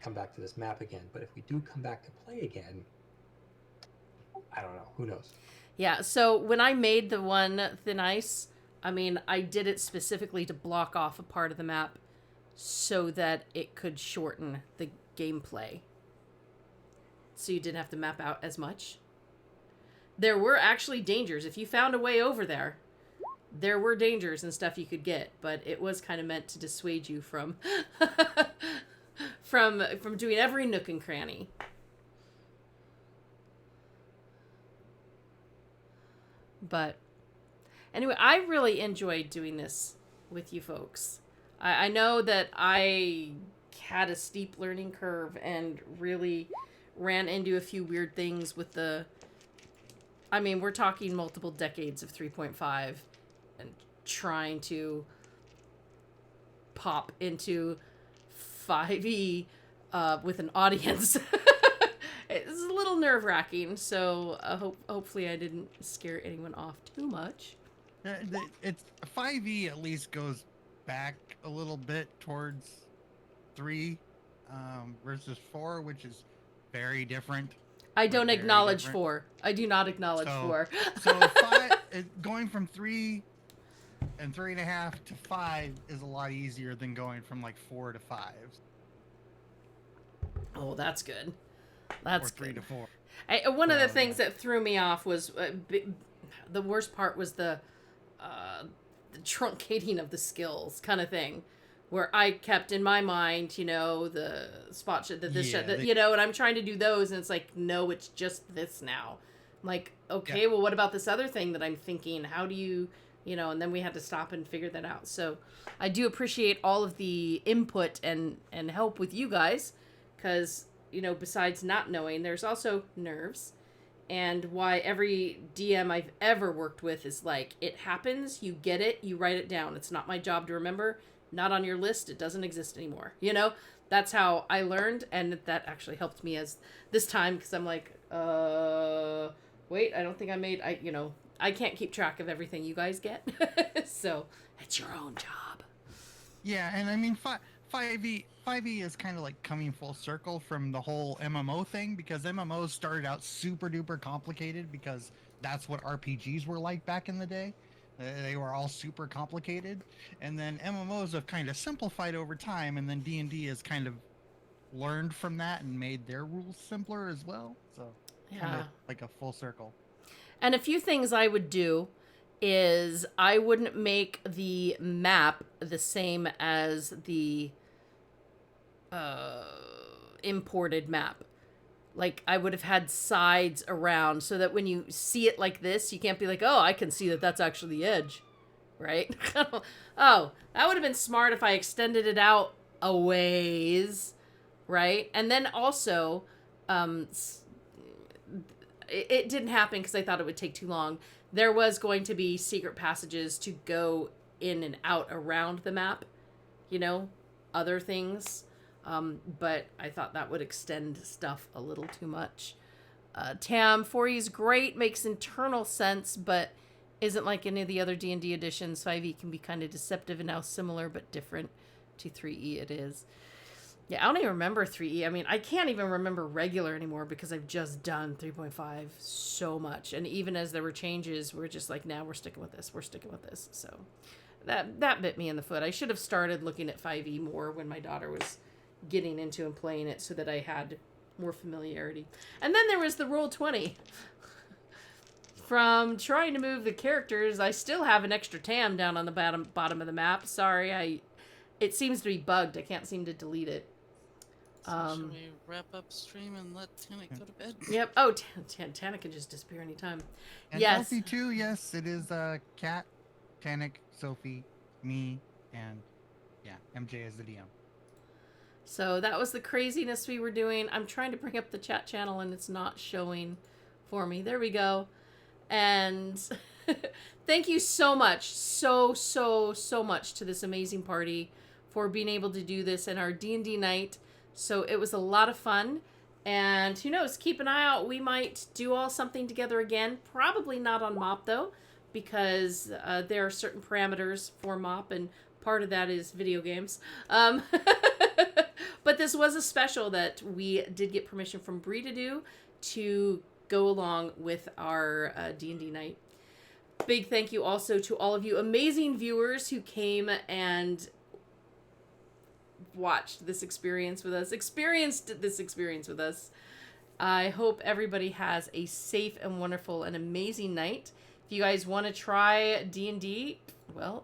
come back to this map again, but if we do come back to play again, I don't know. Who knows? yeah. So when I made the one thin ice, I mean, I did it specifically to block off a part of the map so that it could shorten the gameplay. So you didn't have to map out as much. There were actually dangers. If you found a way over there, there were dangers and stuff you could get, but it was kind of meant to dissuade you from from doing every nook and cranny. But anyway, I really enjoyed doing this with you folks. I know that I had a steep learning curve and really ran into a few weird things with the... I mean, we're talking multiple decades of 3.5 and trying to pop into 5e with an audience. It's a little nerve-wracking, so hopefully I didn't scare anyone off too much. It's 5e at least goes back a little bit towards 3 versus 4, which is very different. I don't Very acknowledge different. 4. I do not acknowledge So- 4. So going from 3 and 3.5 to 5 is a lot easier than going from like 4 to 5 Oh, that's good. or That's 3 good. to 4. One of the So, things yeah. that threw me off was the worst part was the truncating of the skills kind of thing, where I kept in my mind, you know, the spot shot, you know, and I'm trying to do those, and it's like, no, it's just this now. I'm like, okay, well, what about this other thing that I'm thinking? How do you, you know? And then we had to stop and figure that out. So I do appreciate all of the input and help with you guys, because, you know, besides not knowing, there's also nerves. And why every DM I've ever worked with is like, it happens, you get it, you write it down. It's not my job to remember. Not on your list. It doesn't exist anymore. You know, that's how I learned. And that actually helped me as this time, because I'm like, wait, I don't think I can't keep track of everything you guys get. So it's your own job. Yeah, and I mean 5e is kind of like coming full circle from the whole MMO thing, because MMOs started out super duper complicated because that's what RPGs were like back in the day. They were all super complicated, and then MMOs have kind of simplified over time, and then D&D has kind of learned from that and made their rules simpler as well. So kind Yeah. of like a full circle. And a few things I would do is I wouldn't make the map the same as the imported map. Like, I would have had sides around so that when you see it like this, you can't be like, oh, I can see that that's actually the edge, right? Oh, that would have been smart if I extended it out a ways, right? And then also, it didn't happen because I thought it would take too long. There was going to be secret passages to go in and out around the map, you know, other things. But I thought that would extend stuff a little too much. Tam, 4e is great, makes internal sense, but isn't like any of the other D&D editions. 5e can be kind of deceptive and now similar but different to 3e it is. Yeah, I don't even remember 3e. I mean, I can't even remember regular anymore because I've just done 3.5 so much. And even as there were changes, we're just like, nah, we're sticking with this. We're sticking with this. So that bit me in the foot. I should have started looking at 5e more when my daughter was getting into and playing it so that I had more familiarity. And then there was the Roll20. From trying to move the characters, I still have an extra Tam down on the bottom of the map. Sorry, it seems to be bugged. I can't seem to delete it. So should we wrap up stream and let Tannic go to bed? Yep. Oh, Tana can just disappear anytime. And Yes. LC2, yes, it is Kat, Tannic, Sophie, me, and yeah, MJ is the DM. So that was the craziness we were doing. I'm trying to bring up the chat channel and it's not showing for me. There we go. And thank you so much, so much to this amazing party for being able to do this in our D&D night. So it was a lot of fun. And who knows, keep an eye out. We might do all something together again. Probably not on MOP, though, because there are certain parameters for MOP, and part of that is video games. But this was a special that we did get permission from Bree to do to go along with our D&D night. Big thank you also to all of you amazing viewers who came and watched this experience with us, experienced this experience with us. I hope everybody has a safe and wonderful and amazing night. If you guys want to try D&D, well,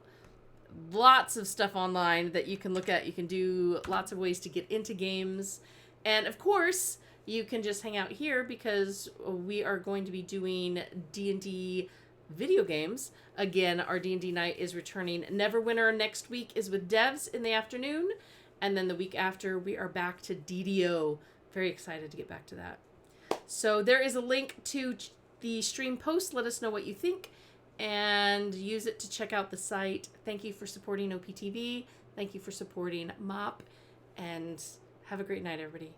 lots of stuff online that you can look at. You can do lots of ways to get into games. And of course, you can just hang out here because we are going to be doing D&D video games. Again, our D&D night is returning. Neverwinter next week is with devs in the afternoon. And then the week after, we are back to DDO. Very excited to get back to that. So there is a link to the stream post. Let us know what you think and use it to check out the site. Thank you for supporting OPTV. Thank you for supporting MOP. And have a great night, everybody.